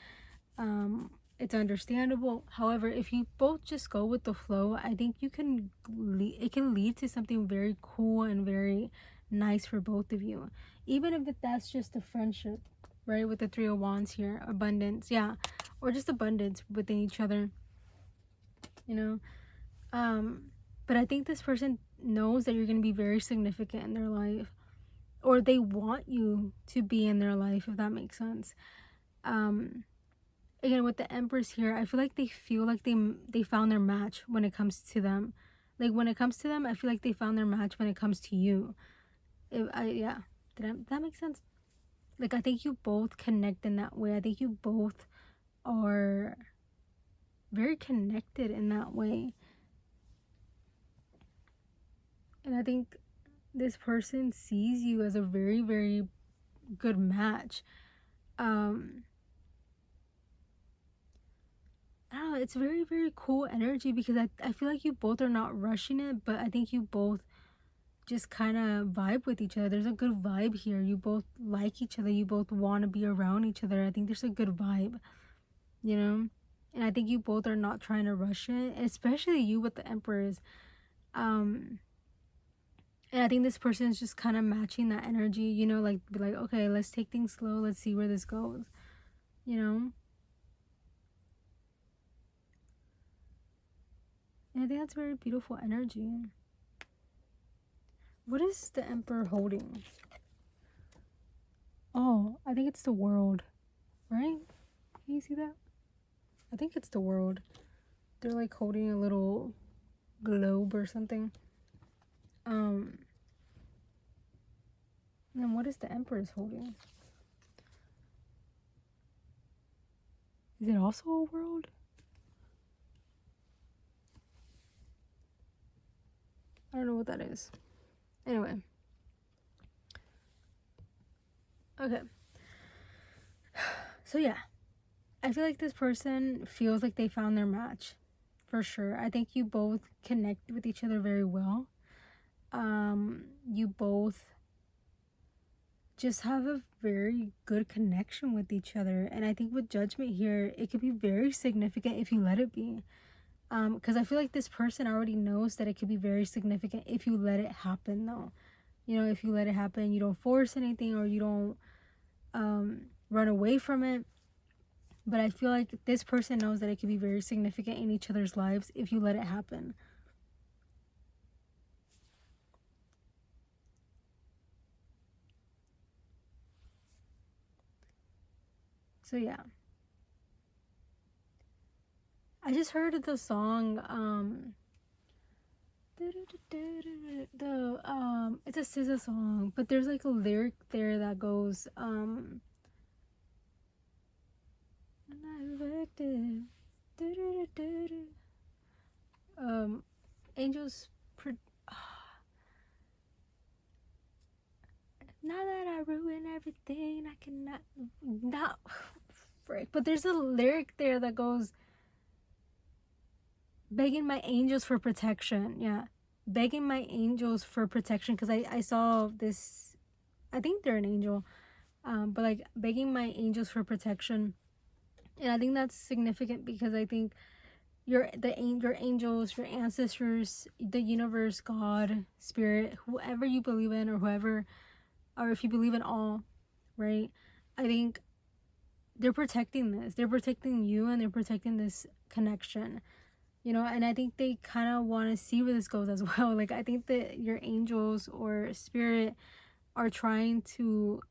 It's understandable. However, if you both just go with the flow, I think it can lead to something very cool and very nice for both of you, even if that's just a friendship, right? With the Three of Wands here, abundance, yeah, or just abundance within each other, you know. But I think this person knows that you're going to be very significant in their life, or they want you to be in their life, if that makes sense. Again, with the Empress here, I feel like they feel like they found their match when it comes to them. Like when it comes to them, I feel like they found their match when it comes to you. Yeah, did that make sense? Like I think you both connect in that way. I think you both are very connected in that way. And I think this person sees you as a very, very good match. I don't know, it's very, very cool energy, because I feel like you both are not rushing it, but I think you both just kind of vibe with each other. There's a good vibe here. You both like each other. You both want to be around each other. I think there's a good vibe, you know? And I think you both are not trying to rush it, especially you with the Emperors. And I think this person is just kind of matching that energy, you know, like, be like, okay, let's take things slow. Let's see where this goes, you know? And I think that's very beautiful energy. What is the Emperor holding? Oh, I think it's the world, right? Can you see that? I think it's the world. They're like holding a little globe or something. And then what is the Emperor's holding? Is it also a world? I don't know what that is. Anyway. Okay. So yeah. I feel like this person feels like they found their match. For sure. I think you both connect with each other very well. You both just have a very good connection with each other. And I think with judgment here, it could be very significant if you let it be. Because I feel like this person already knows that it could be very significant if you let it happen, though. You know, if you let it happen, you don't force anything, or you don't run away from it. But I feel like this person knows that it could be very significant in each other's lives if you let it happen. So yeah. I just heard the song, it's a SZA song, but there's like a lyric there that goes, angels, now that I ruin everything, I cannot, not, frick, but there's a lyric there that goes, begging my angels for protection. Yeah, begging my angels for protection, because I saw this, I think they're an angel, but like begging my angels for protection. And I think that's significant because I think your angels, your ancestors, the universe, God, spirit, whoever you believe in, or whoever, or if you believe in all, right? I think they're protecting this. They're protecting you, and they're protecting this connection. You know, and I think they kind of want to see where this goes as well. Like, I think that your angels or spirit are trying to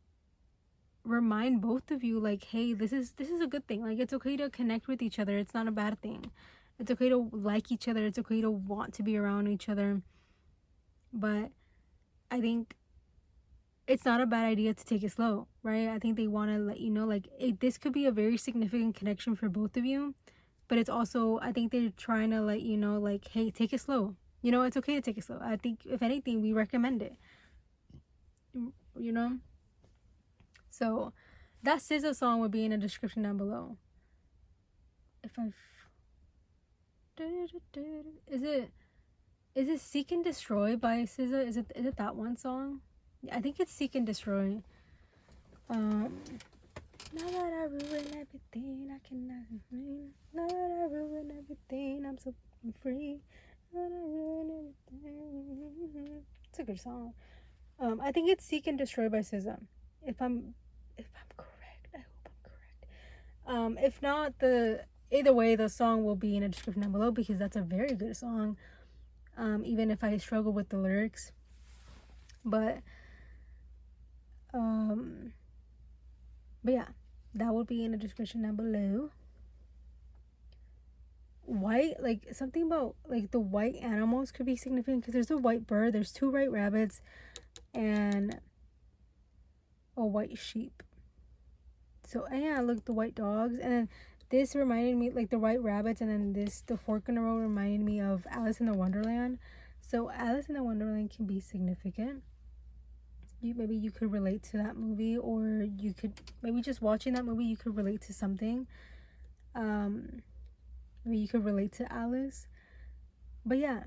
remind both of you, like, hey, this is a good thing. Like, it's okay to connect with each other. It's not a bad thing. It's okay to like each other. It's okay to want to be around each other. But I think it's not a bad idea to take it slow, right? I think they want to let you know, like, this could be a very significant connection for both of you. But it's also, I think they're trying to let you know, like, hey, take it slow. You know, it's okay to take it slow. I think, if anything, we recommend it. You know? So, that SZA song would be in the description down below. If I've... Is it Seek and Destroy by SZA? Is it that one song? I think it's Seek and Destroy. Now that I ruin everything, I cannot complain. Now that I ruin everything, I'm so free. Now that I ruin everything. It's a good song. I think it's Seek and Destroy by SZA. If I'm correct, I hope I'm correct. If not, either way, the song will be in the description down below, because that's a very good song. Even if I struggle with the lyrics, but yeah, that will be in the description down below. White, like, something about, like, the white animals could be significant, because there's a white bird, there's 2 white rabbits, and a white sheep. So, and yeah, look, the white dogs, and then this reminded me, like, the white rabbits, and then the fork in the road reminded me of Alice in the Wonderland. So Alice in the Wonderland can be significant. Maybe you could relate to that movie, or you could, maybe just watching that movie, you could relate to something. Maybe you could relate to Alice. But yeah,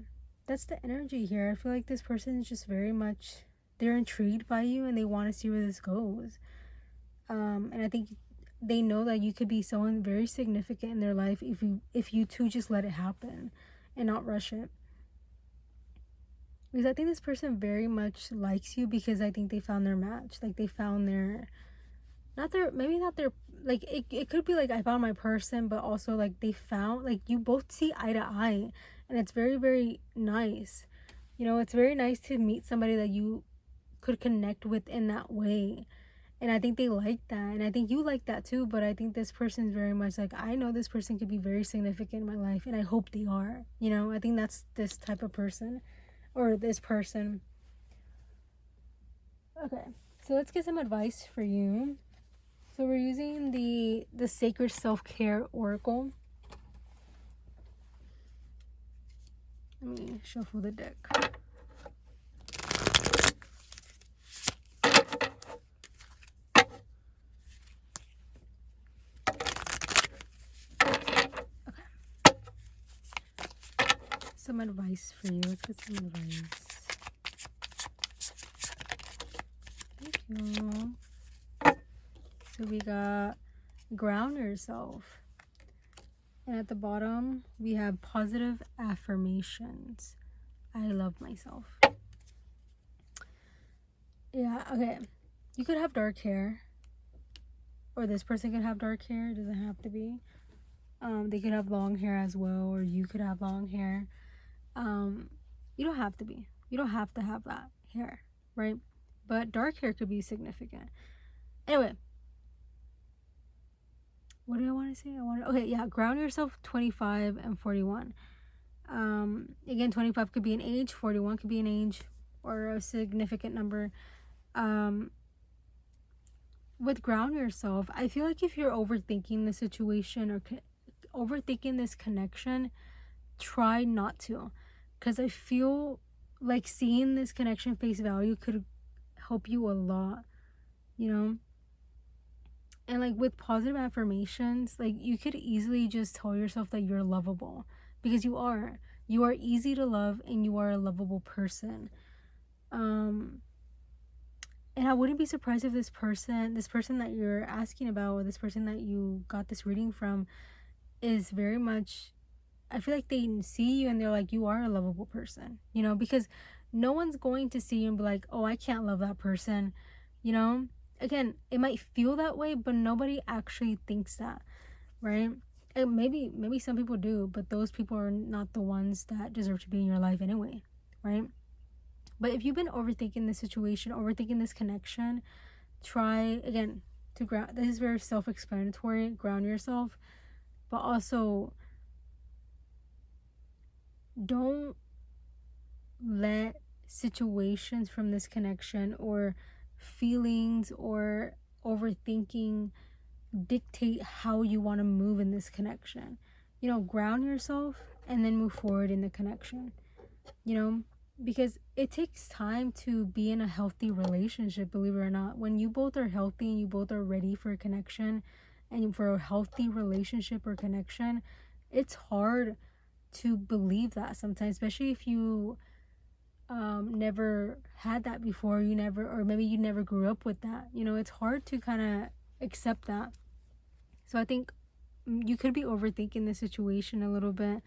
that's the energy here. I feel like this person is just very much, they're intrigued by you, and they want to see where this goes. And I think they know that you could be someone very significant in their life if you two just let it happen and not rush it. Because I think this person very much likes you because I think they found their match. Like, they found their, maybe not their, like, it could be like, I found my person, but also, like, they found, like, you both see eye to eye. And it's very, very nice. You know, it's very nice to meet somebody that you could connect with in that way. And I think they like that. And I think you like that too. But I think this person is very much like, I know this person could be very significant in my life. And I hope they are. You know, I think that's this type of person. Or this person. Okay. So let's get some advice for you. So we're using the Sacred Self-Care Oracle. Let me shuffle the deck. Some advice for you. Let's get some advice. Thank you. So we got ground yourself. And at the bottom, we have positive affirmations. I love myself. Yeah, okay. You could have dark hair. Or this person could have dark hair. It doesn't have to be. They could have long hair as well. Or you could have long hair. You don't have to be. You don't have to have that hair, right? But dark hair could be significant. Anyway. What do I want to say? Okay, yeah, ground yourself 25 and 41. Again, 25 could be an age, 41 could be an age or a significant number. With ground yourself, I feel like if you're overthinking the situation or overthinking this connection, try not to. Because I feel like seeing this connection face value could help you a lot, you know? And like with positive affirmations, like you could easily just tell yourself that you're lovable because you are easy to love and you are a lovable person. And I wouldn't be surprised if this person that you're asking about, or this person that you got this reading from, is very much, I feel like they see you and they're like, you are a lovable person, you know, because no one's going to see you and be like, oh, I can't love that person, you know. Again, it might feel that way, but nobody actually thinks that, right? And maybe some people do, but those people are not the ones that deserve to be in your life anyway, right? But if you've been overthinking this situation, overthinking this connection, try again to ground. This is very self-explanatory. Ground yourself, but also don't let situations from this connection or feelings or overthinking dictate how you want to move in this connection. You know, ground yourself and then move forward in the connection, you know, because it takes time to be in a healthy relationship, believe it or not. When you both are healthy and you both are ready for a connection and for a healthy relationship or connection, it's hard to believe that sometimes, especially if you never had that before, or maybe you never grew up with that, you know. It's hard to kind of accept that. So I think you could be overthinking the situation a little bit,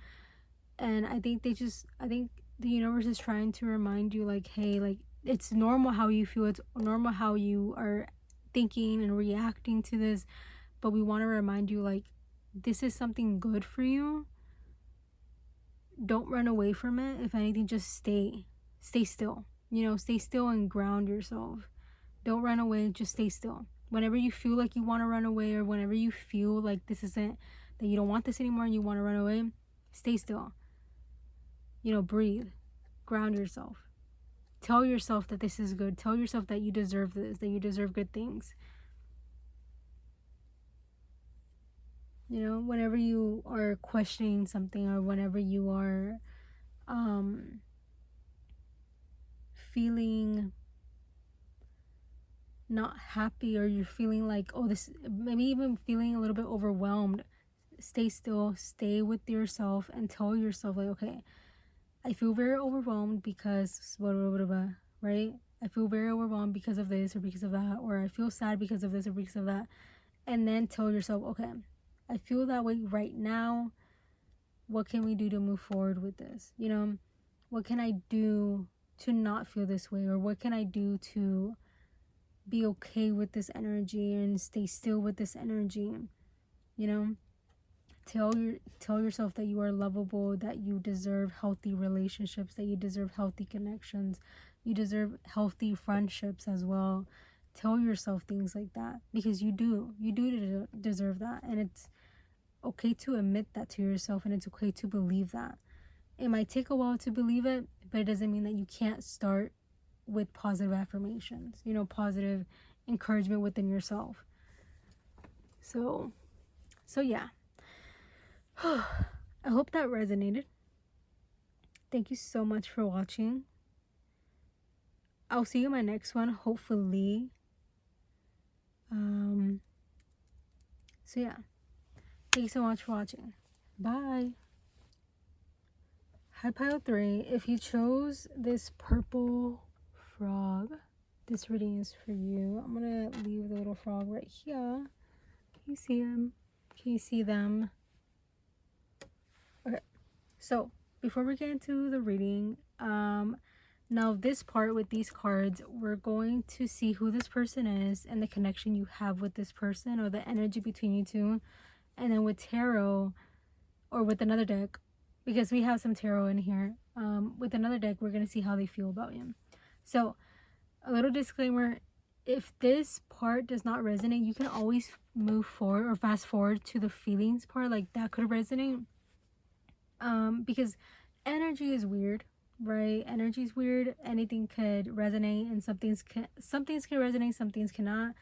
and I think the universe is trying to remind you, like, hey, like, it's normal how you feel, it's normal how you are thinking and reacting to this, but we want to remind you, like, this is something good for you. Don't run away from it. If anything, just stay still, you know. Stay still and ground yourself. Don't run away, just stay still. Whenever you feel like you want to run away, or whenever you feel like this isn't, that you don't want this anymore and you want to run away, stay still, you know. Breathe, ground yourself, tell yourself that this is good, tell yourself that you deserve this, that you deserve good things, you know. Whenever you are questioning something, or whenever you are feeling not happy, or you're feeling like, oh, this, maybe even feeling a little bit overwhelmed, stay still, stay with yourself and tell yourself, like, okay, I feel very overwhelmed because blah, blah, blah, blah, right? I feel very overwhelmed because of this or because of that, or I feel sad because of this or because of that. And then tell yourself, okay, I feel that way right now. What can we do to move forward with this? You know, what can I do to not feel this way, or what can I do to be okay with this energy and stay still with this energy? You know, tell yourself that you are lovable, that you deserve healthy relationships, that you deserve healthy connections, you deserve healthy friendships as well. Tell yourself things like that, because you do deserve that, and it's okay to admit that to yourself, and it's okay to believe that. It might take a while to believe it, but it doesn't mean that you can't start with positive affirmations, you know, positive encouragement within yourself. So yeah. I hope that resonated. Thank you so much for watching. I'll see you in my next one, hopefully. So yeah. Thank you so much for watching. Bye. Hi, pile 3. If you chose this purple frog, this reading is for you. I'm gonna leave the little frog right here. Can you see him? Can you see them? Okay, so before we get into the reading, now this part with these cards, we're going to see who this person is and the connection you have with this person, or the energy between you two. And then with tarot, or with another deck, because we have some tarot in here, with another deck, we're going to see how they feel about you. So a little disclaimer, if this part does not resonate, you can always move forward or fast forward to the feelings part, like that could resonate. Because energy is weird, right? Energy is weird. Anything could resonate, and some things can resonate, some things cannot.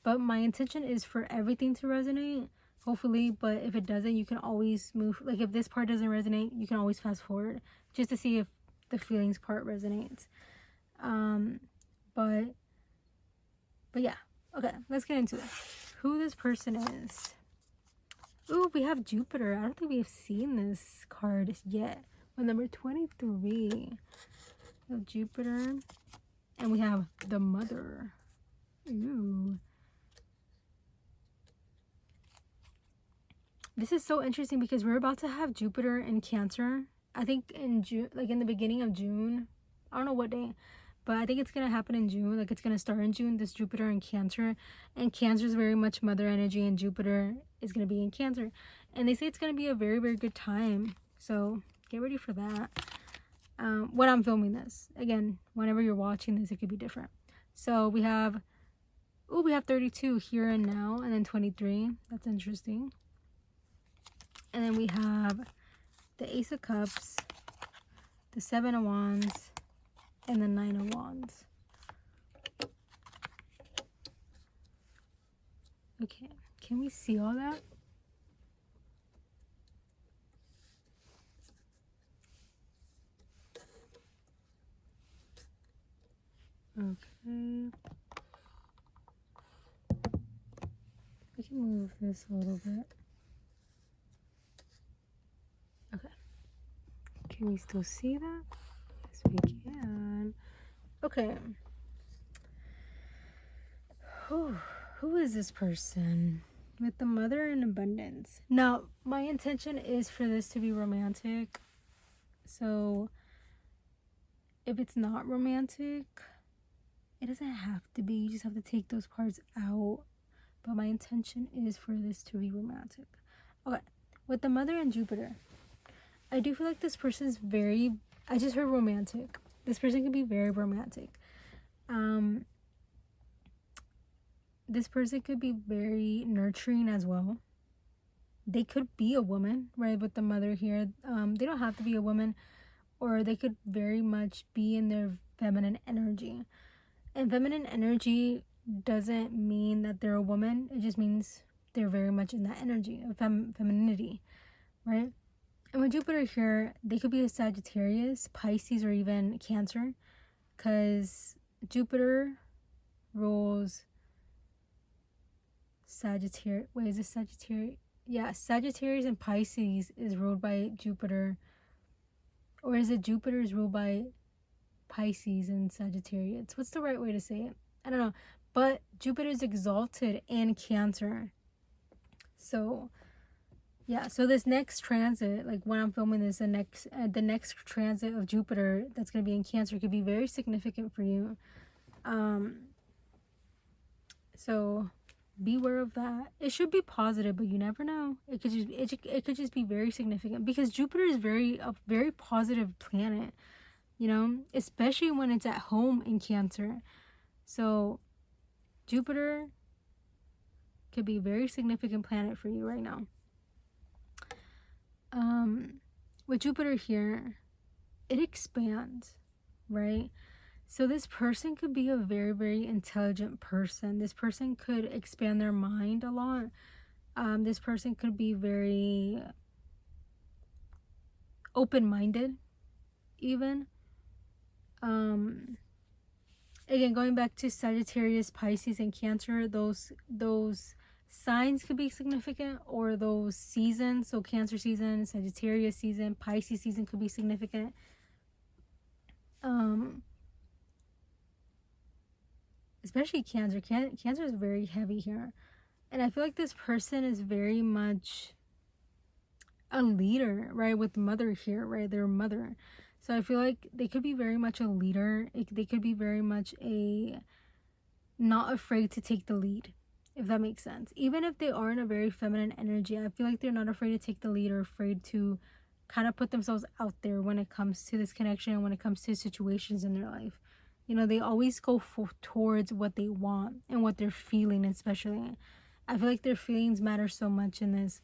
But my intention is for everything to resonate, hopefully. But if it doesn't, you can always move. Like if this part doesn't resonate, you can always fast forward just to see if the feelings part resonates. But yeah. Okay, let's get into it. Who this person is. Ooh, we have Jupiter. I don't think we have seen this card yet. With number 23, we have Jupiter, and we have the Mother. Ooh. This is so interesting because we're about to have Jupiter in Cancer. I think in June, like in the beginning of June. I don't know what day, but I think it's going to happen in June. Like it's going to start in June, this Jupiter in Cancer. And Cancer is very much mother energy, and Jupiter is going to be in Cancer. And they say it's going to be a very, very good time. So get ready for that. When I'm filming this. Again, whenever you're watching this, it could be different. So we have 32 here and now, and then 23. That's interesting. And then we have the Ace of Cups, the 7 of Wands, and the 9 of Wands. Okay, can we see all that? Okay. We can move this a little bit. Okay. Can we still see that? Yes, we can. Okay. Who is this person? With the Mother in Abundance. Now, my intention is for this to be romantic. So, if it's not romantic, it doesn't have to be. You just have to take those parts out. But my intention is for this to be romantic. Okay. With the Mother and Jupiter, I do feel like this person is very... I just heard romantic. This person can be very romantic. This person could be very nurturing as well. They could be a woman, right? With the Mother here. They don't have to be a woman. Or they could very much be in their feminine energy. And feminine energy doesn't mean that they're a woman. It just means they're very much in that energy of femininity, right? And with Jupiter here, they could be a Sagittarius, Pisces, or even Cancer. Because Jupiter rules Sagittarius. Wait, is it Sagittarius? Yeah, Sagittarius and Pisces is ruled by Jupiter. Or is it Jupiter is ruled by Pisces and Sagittarius? What's the right way to say it? I don't know. But Jupiter is exalted in Cancer. So Yeah, so this next transit, like when I'm filming this, the next transit of Jupiter that's going to be in Cancer could be very significant for you. So beware of that. It should be positive, but you never know. It could just be very significant, because Jupiter is a very positive planet, you know, especially when it's at home in Cancer. So Jupiter could be a very significant planet for you right now. With Jupiter here, it expands, right? So this person could be a very, very intelligent person. This person could expand their mind a lot. This person could be very open-minded, even. Again, going back to Sagittarius, Pisces, and Cancer, those signs could be significant, or those seasons. So Cancer season, Sagittarius season, Pisces season could be significant. Especially Cancer. Cancer is very heavy here. And I feel like this person is very much a leader, right? With mother here, right? Their mother. So I feel like they could be very much a leader. They could be very much not afraid to take the lead, if that makes sense. Even if they are in a very feminine energy, I feel like they're not afraid to take the lead, or afraid to kind of put themselves out there when it comes to this connection, and when it comes to situations in their life. You know, they always go towards what they want and what they're feeling, especially. I feel like their feelings matter so much in this.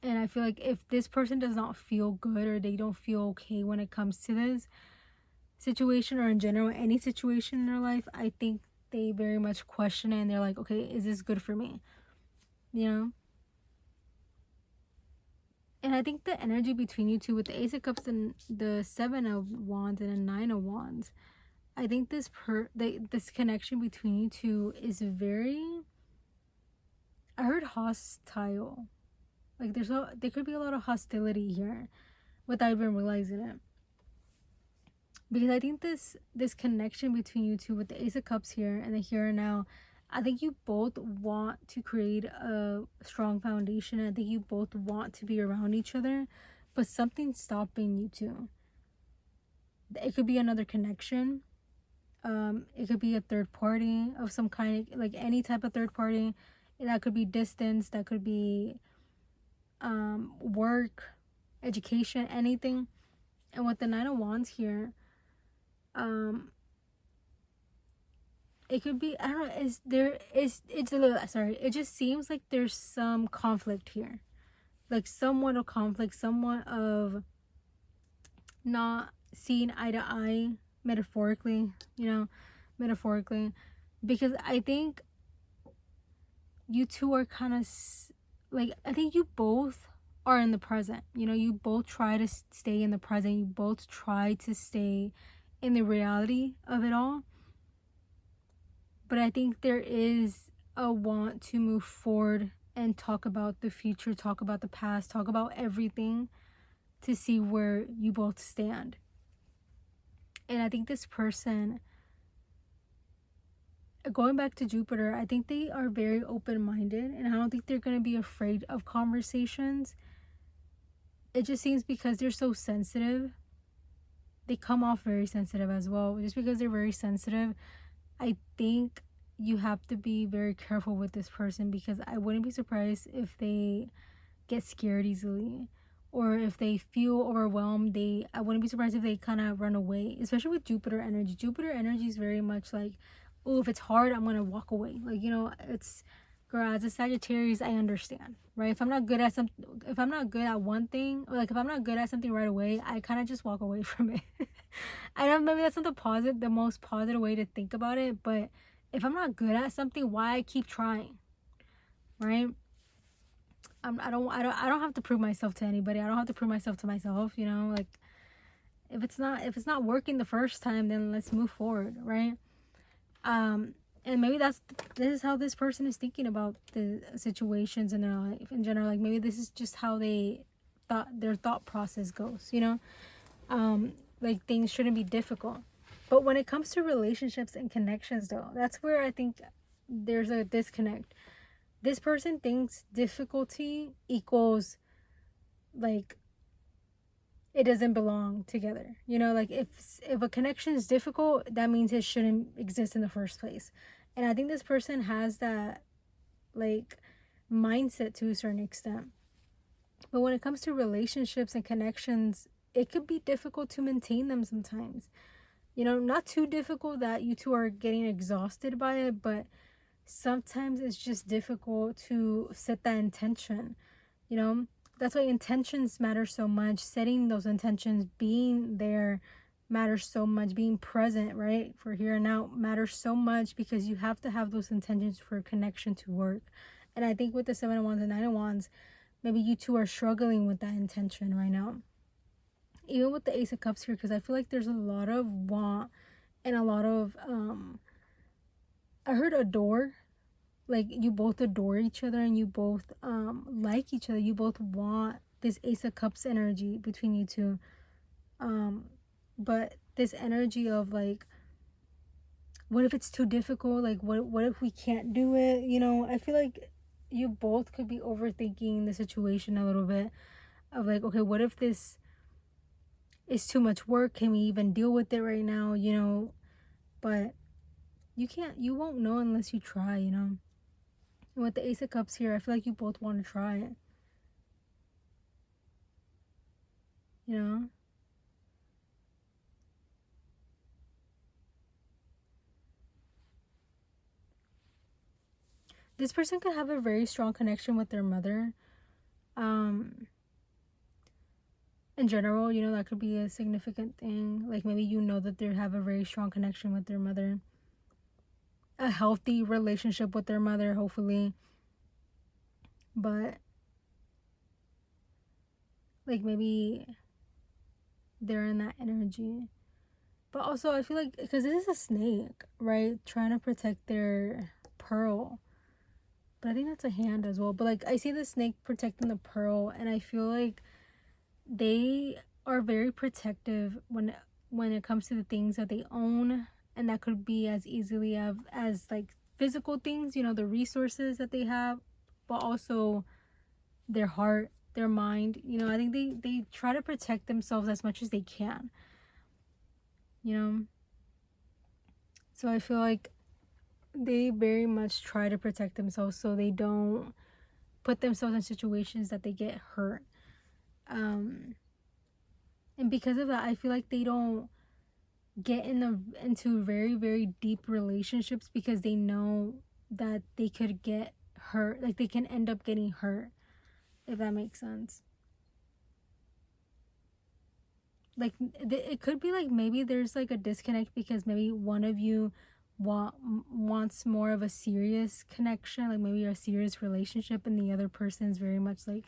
And I feel like if this person does not feel good, or they don't feel okay when it comes to this situation, or in general, any situation in their life, I think they very much question it, and they're like, okay, is this good for me? You know? And I think the energy between you two, with the Ace of Cups and the Seven of Wands and a Nine of Wands, I think this connection between you two is very, I heard hostile. Like there could be a lot of hostility here without even realizing it. Because I think this connection between you two, with the Ace of Cups here and the Here and Now, I think you both want to create a strong foundation. And I think you both want to be around each other, but something's stopping you two. It could be another connection. It could be a third party of some kind, like any type of third party. That could be distance, that could be work, education, anything. And with the Nine of Wands here, it could be, I don't know, it's a little, sorry, it just seems like there's some conflict here, like somewhat of conflict, somewhat of not seeing eye to eye, metaphorically, because I think you two are kind of like, I think you both are in the present. You both try to stay in the present. You both try to stay in the reality of it all. But I think there is a want to move forward and talk about the future, talk about the past, talk about everything, to see where you both stand. And I think this person, going back to Jupiter, I think they are very open-minded, and I don't think they're going to be afraid of conversations. It just seems because they're so sensitive, they come off very sensitive as well. Just because they're very sensitive, I think you have to be very careful with this person, because I wouldn't be surprised if they get scared easily, or if they feel overwhelmed. I wouldn't be surprised if they kind of run away, especially with Jupiter energy. Jupiter energy is very much like, oh, if it's hard, I'm gonna walk away. Like, it's, girl, as a Sagittarius, I understand, right? If I'm not good at one thing, or like if I'm not good at something right away, I kind of just walk away from it. I know maybe that's not the most positive way to think about it, but if I'm not good at something, why keep trying, right? I don't have to prove myself to anybody. I don't have to prove myself to myself. Like, if it's not working the first time, then let's move forward, right? And maybe this is how this person is thinking about the situations in their life in general. Like, maybe this is just how their thought process goes, like, things shouldn't be difficult. But when it comes to relationships and connections, though, that's where I think there's a disconnect. this person thinks difficulty equals like it doesn't belong together. You know, like if a connection is difficult, that means it shouldn't exist in the first place. And I think this person has that like mindset to a certain extent. But when it comes to relationships and connections, it could be difficult to maintain them sometimes. You know, not too difficult that you two are getting exhausted by it, but sometimes it's just difficult to set that intention. You know, that's why intentions matter so much. Setting those intentions, being there matters so much. Being present, right, for here and now matters so much, because you have to have those intentions for a connection to work. And I think with the 7 of Wands and 9 of Wands, maybe you two are struggling with that intention right now. Even with the Ace of Cups here, because I feel like there's a lot of want and a lot of I heard adore. Like you both adore each other and you both like each other. You both want this Ace of Cups energy between you two. But this energy of like, what if it's too difficult? Like what if we can't do it? You know, I feel like you both could be overthinking the situation a little bit, of like, okay, what if this is too much work? Can we even deal with it right now? You know, but you won't know unless you try, you know. And with the Ace of Cups here, I feel like you both want to try it. You know? This person could have a very strong connection with their mother. In general, you know, that could be a significant thing. Like maybe you know that they have a very strong connection with their mother. A healthy relationship with their mother, hopefully. But like maybe they're in that energy. But also I feel like, because this is a snake, right, trying to protect their pearl. But I think that's a hand as well. But like I see the snake protecting the pearl, and I feel like they are very protective when it comes to the things that they own. And that could be as easily as like physical things, you know, the resources that they have, but also their heart, their mind. You know, I think they try to protect themselves as much as they can, you know. So I feel like they very much try to protect themselves so they don't put themselves in situations that they get hurt. And because of that, I feel like they don't get into very, very deep relationships, because they know that they could get hurt. Like they can end up getting hurt, if that makes sense. Like it could be like maybe there's like a disconnect because maybe one of you wants more of a serious connection, like maybe a serious relationship, and the other person's very much like,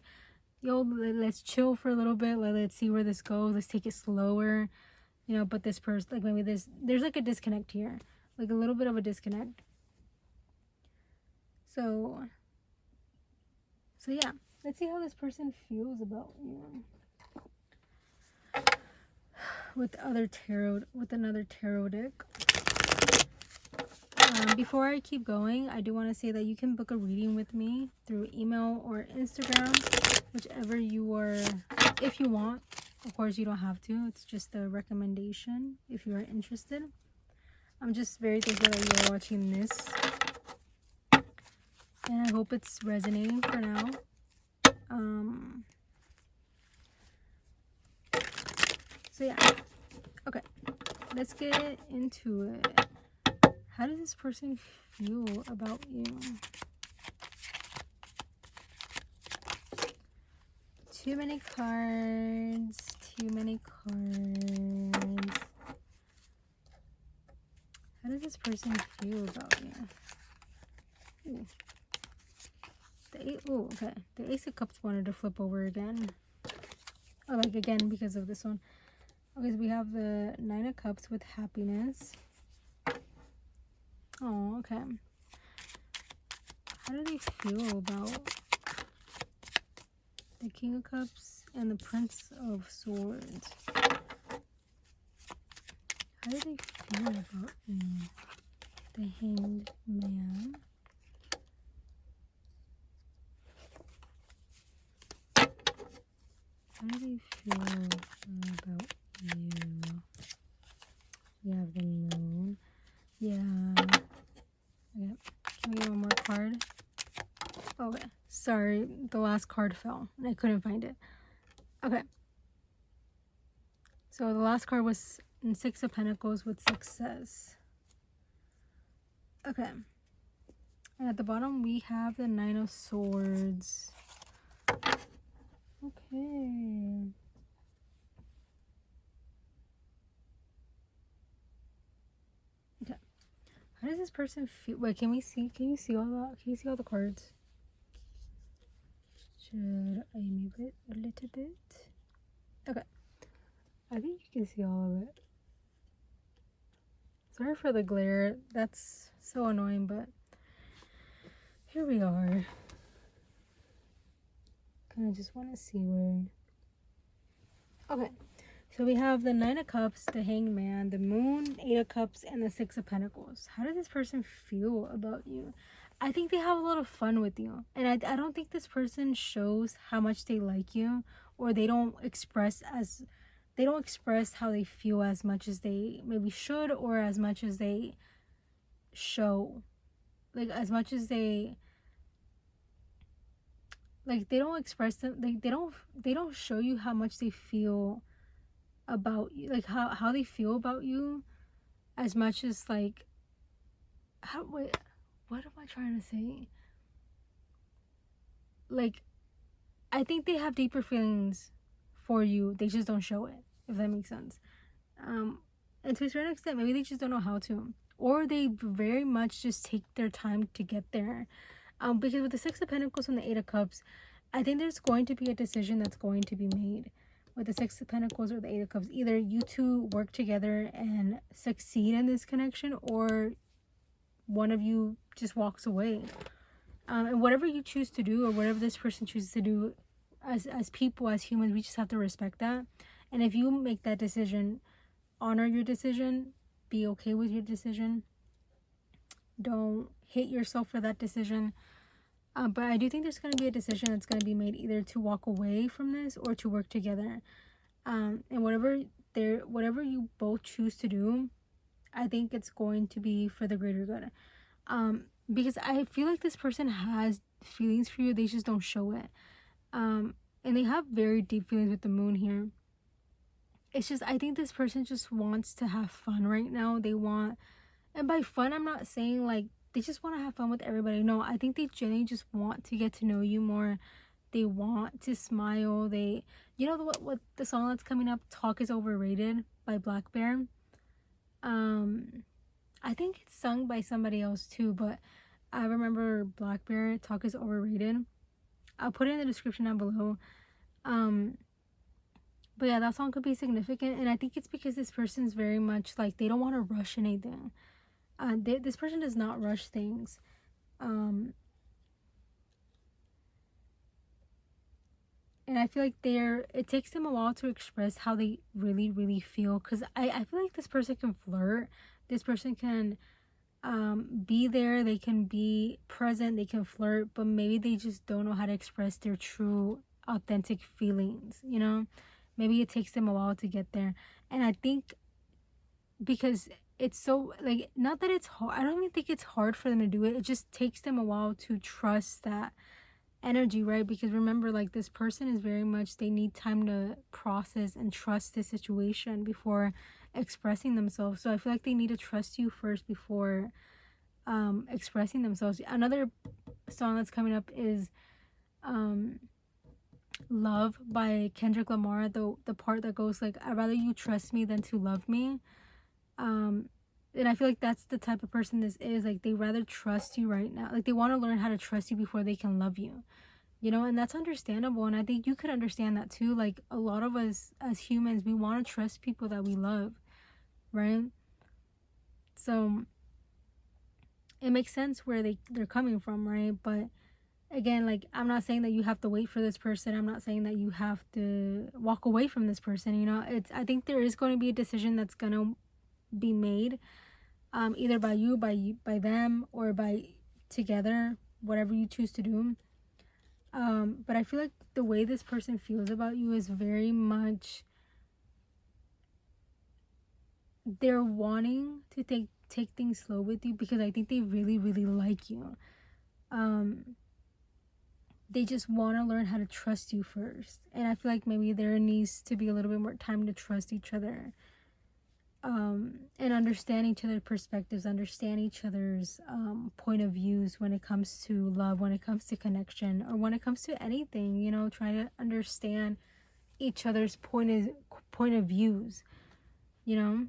yo, let's chill for a little bit, let's see where this goes, let's take it slower, you know. But this person, like maybe there's like a disconnect here, like a little bit of a disconnect. So yeah, let's see how this person feels about you with another tarot deck. Before I keep going, I do want to say that you can book a reading with me through email or Instagram, whichever you are, if you want. Of course, you don't have to. It's just a recommendation if you are interested. I'm just very thankful that you are watching this. And I hope it's resonating for now. So yeah. Okay. Let's get into it. How does this person feel about you? Too many cards. How does this person feel about you? Ooh. Okay. The Ace of Cups wanted to flip over again. Oh, like again because of this one. Okay, so we have the 9 of Cups with happiness. Oh, okay. How do they feel about the King of Cups and the Prince of Swords? How do they feel about you? The Hanged Man. Sorry, the last card fell and I couldn't find it. Okay. So the last card was in Six of Pentacles with success. Okay. And at the bottom, we have the Nine of Swords. Okay. Okay. How does this person feel? Wait, can we see? Can you see all that? Can you see all the cards? Should I move it a little bit? Okay. I think you can see all of it. Sorry for the glare. That's so annoying, but here we are. Kind of just want to see where. Okay. So we have the Nine of Cups, the Hangman, the Moon, Eight of Cups, and the Six of Pentacles. How does this person feel about you? I think they have a lot of fun with you. And I don't think this person shows how much they like you, or they don't express how they feel as much as they maybe should, or as much as they show. Like, as much as they... Like, they don't express them... Like, they don't show you how much they feel about you, like how they feel about you, as much as like wait, what am I trying to say? Like, I think they have deeper feelings for you, they just don't show it, if that makes sense. And to a certain extent, maybe they just don't know how to, or they very much just take their time to get there. Because with the Six of Pentacles and the Eight of Cups, I think there's going to be a decision that's going to be made with the Six of Pentacles or the Eight of Cups. Either you two work together and succeed in this connection, or one of you just walks away. And whatever you choose to do, or whatever this person chooses to do, as people, as humans, we just have to respect that. And if you make that decision, honor your decision, be okay with your decision. Don't hate yourself for that decision. But I do think there's going to be a decision that's going to be made, either to walk away from this or to work together. And whatever you both choose to do, I think it's going to be for the greater good. Because I feel like this person has feelings for you, they just don't show it. And they have very deep feelings with the Moon here. It's just, I think this person just wants to have fun right now. They want, and by fun, I'm not saying like they just want to have fun with everybody. No, I think they genuinely just want to get to know you more. They want to smile. They, you know what the song that's coming up, Talk is Overrated by Black Bear. I think it's sung by somebody else too, but I remember Black Bear, Talk is Overrated. I'll put it in the description down below. But yeah, that song could be significant, and I think it's because this person's very much like, they don't want to rush anything. This person does not rush things. And I feel like it takes them a while to express how they really, really feel. Because I feel like this person can flirt. This person can be there. They can be present. They can flirt. But maybe they just don't know how to express their true, authentic feelings, you know? Maybe it takes them a while to get there. And I think because it's so, like, not that it's hard. I don't even think it's hard for them to do it. It just takes them a while to trust that energy, right? Because remember, like, this person is very much, they need time to process and trust the situation before expressing themselves. So I feel like they need to trust you first before expressing themselves. Another song that's coming up is Love by Kendrick Lamar, the part that goes like, I'd rather you trust me than to love me. And I feel like that's the type of person this is. Like, they rather trust you right now. Like, they want to learn how to trust you before they can love you, you know? And that's understandable, and I think you could understand that too. Like, a lot of us as humans, we want to trust people that we love, right? So it makes sense where they're coming from, right? But again, like, I'm not saying that you have to wait for this person. I'm not saying that you have to walk away from this person, you know? I think there is going to be a decision that's going to be made, either by you, by them, or by together, whatever you choose to do. But I feel like the way this person feels about you is very much, they're wanting to take things slow with you, because I think they really, really like you. they just want to learn how to trust you first. And I feel like maybe there needs to be a little bit more time to trust each other, and understand each other's perspectives, understand each other's point of views when it comes to love, when it comes to connection, or when it comes to anything, you know, try to understand each other's point of views, you know.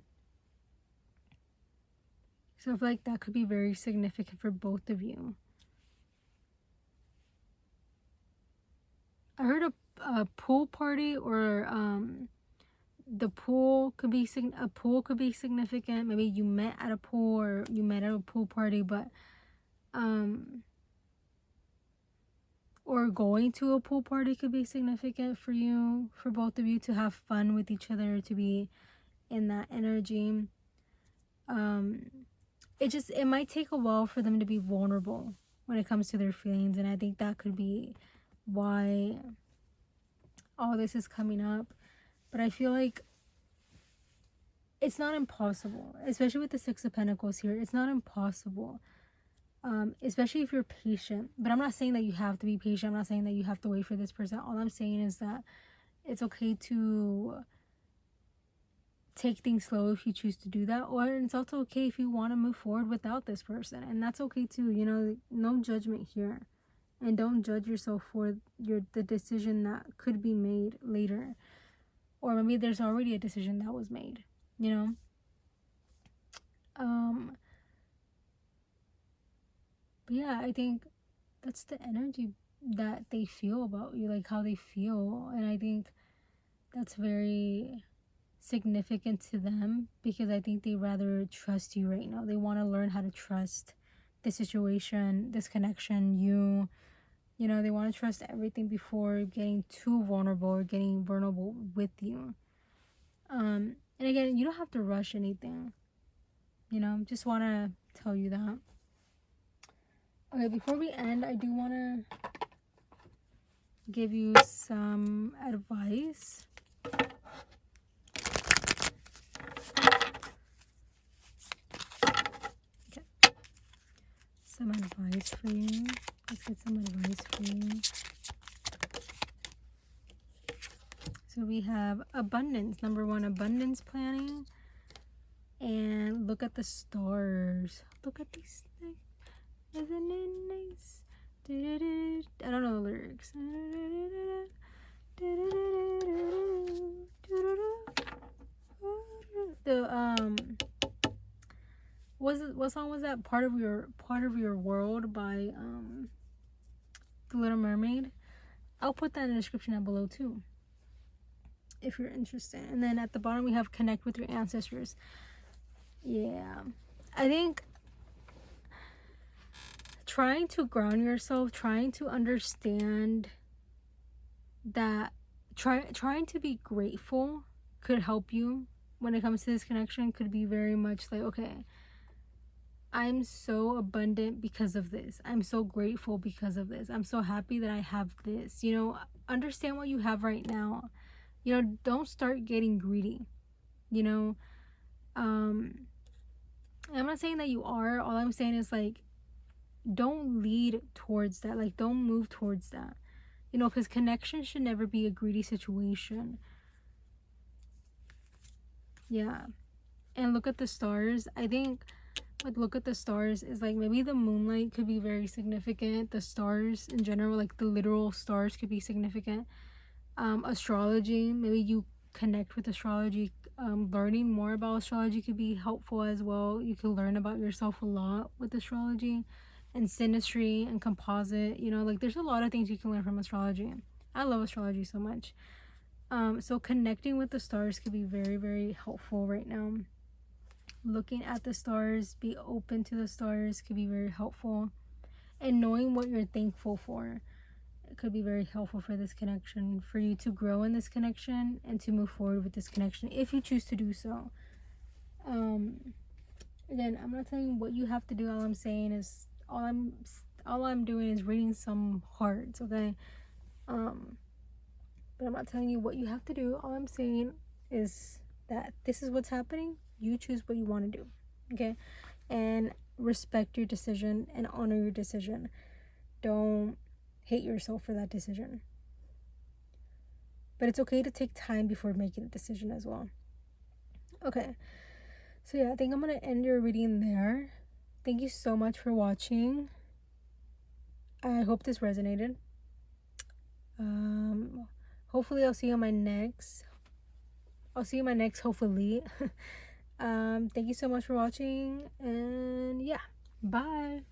So I feel like that could be very significant for both of you. I heard a pool party, or the pool could be a pool could be significant. Maybe you met at a pool, or you met at a pool party, but or going to a pool party could be significant for you, for both of you, to have fun with each other, to be in that energy. It might take a while for them to be vulnerable when it comes to their feelings, and I think that could be why all this is coming up. But I feel like it's not impossible, especially with the Six of Pentacles here. It's not impossible, especially if you're patient. But I'm not saying that you have to be patient. I'm not saying that you have to wait for this person. All I'm saying is that it's okay to take things slow if you choose to do that, or it's also okay if you want to move forward without this person, and that's okay too. You know, no judgment here, and don't judge yourself for the decision that could be made later, or maybe there's already a decision that was made, you know. But yeah, I think that's the energy that they feel about you, like how they feel, and I think that's very significant to them, because I think they rather trust you right now. They want to learn how to trust the situation, this connection, you know, they want to trust everything before getting too vulnerable or getting vulnerable with you. And again, you don't have to rush anything, you know, just want to tell you that. Okay, before we end, I do want to give you some advice. Some advice for you. Let's get some advice for you. So we have abundance. Number 1, abundance planning. And look at the stars. Look at these things. Isn't it nice? I don't know the lyrics. What song was that? Part of Your World by The Little Mermaid. I'll put that in the description down below too, if you're interested. And then at the bottom we have connect with your ancestors. Yeah, I think trying to ground yourself, trying to understand that, trying to be grateful could help you when it comes to this connection. Could be very much like, okay, I'm so abundant because of this. I'm so grateful because of this. I'm so happy that I have this. You know, understand what you have right now. You know, don't start getting greedy. You know, I'm not saying that you are. All I'm saying is, like, don't lead towards that. Like, don't move towards that. You know, because connection should never be a greedy situation. Yeah. And look at the stars. I think with look at the stars is like, maybe the moonlight could be very significant. The stars in general, like the literal stars, could be significant. Astrology, maybe you connect with astrology. Learning more about astrology could be helpful as well. You can learn about yourself a lot with astrology, and synastry and composite. You know, like there's a lot of things you can learn from astrology. I love astrology so much. So connecting with the stars could be very, very helpful right now. Looking at the stars, be open to the stars, could be very helpful. And knowing what you're thankful for, it could be very helpful for this connection, for you to grow in this connection and to move forward with this connection if you choose to do so. Again, I'm not telling you what you have to do. All I'm saying is, all I'm doing is reading some hearts, okay? But I'm not telling you what you have to do. All I'm saying is that this is what's happening. You choose what you want to do, okay? And respect your decision and honor your decision. Don't hate yourself for that decision. But it's okay to take time before making a decision as well. Okay. So yeah, I think I'm going to end your reading there. Thank you so much for watching. I hope this resonated. Hopefully I'll see you on my next. Hopefully. Thank you so much for watching, and yeah, bye.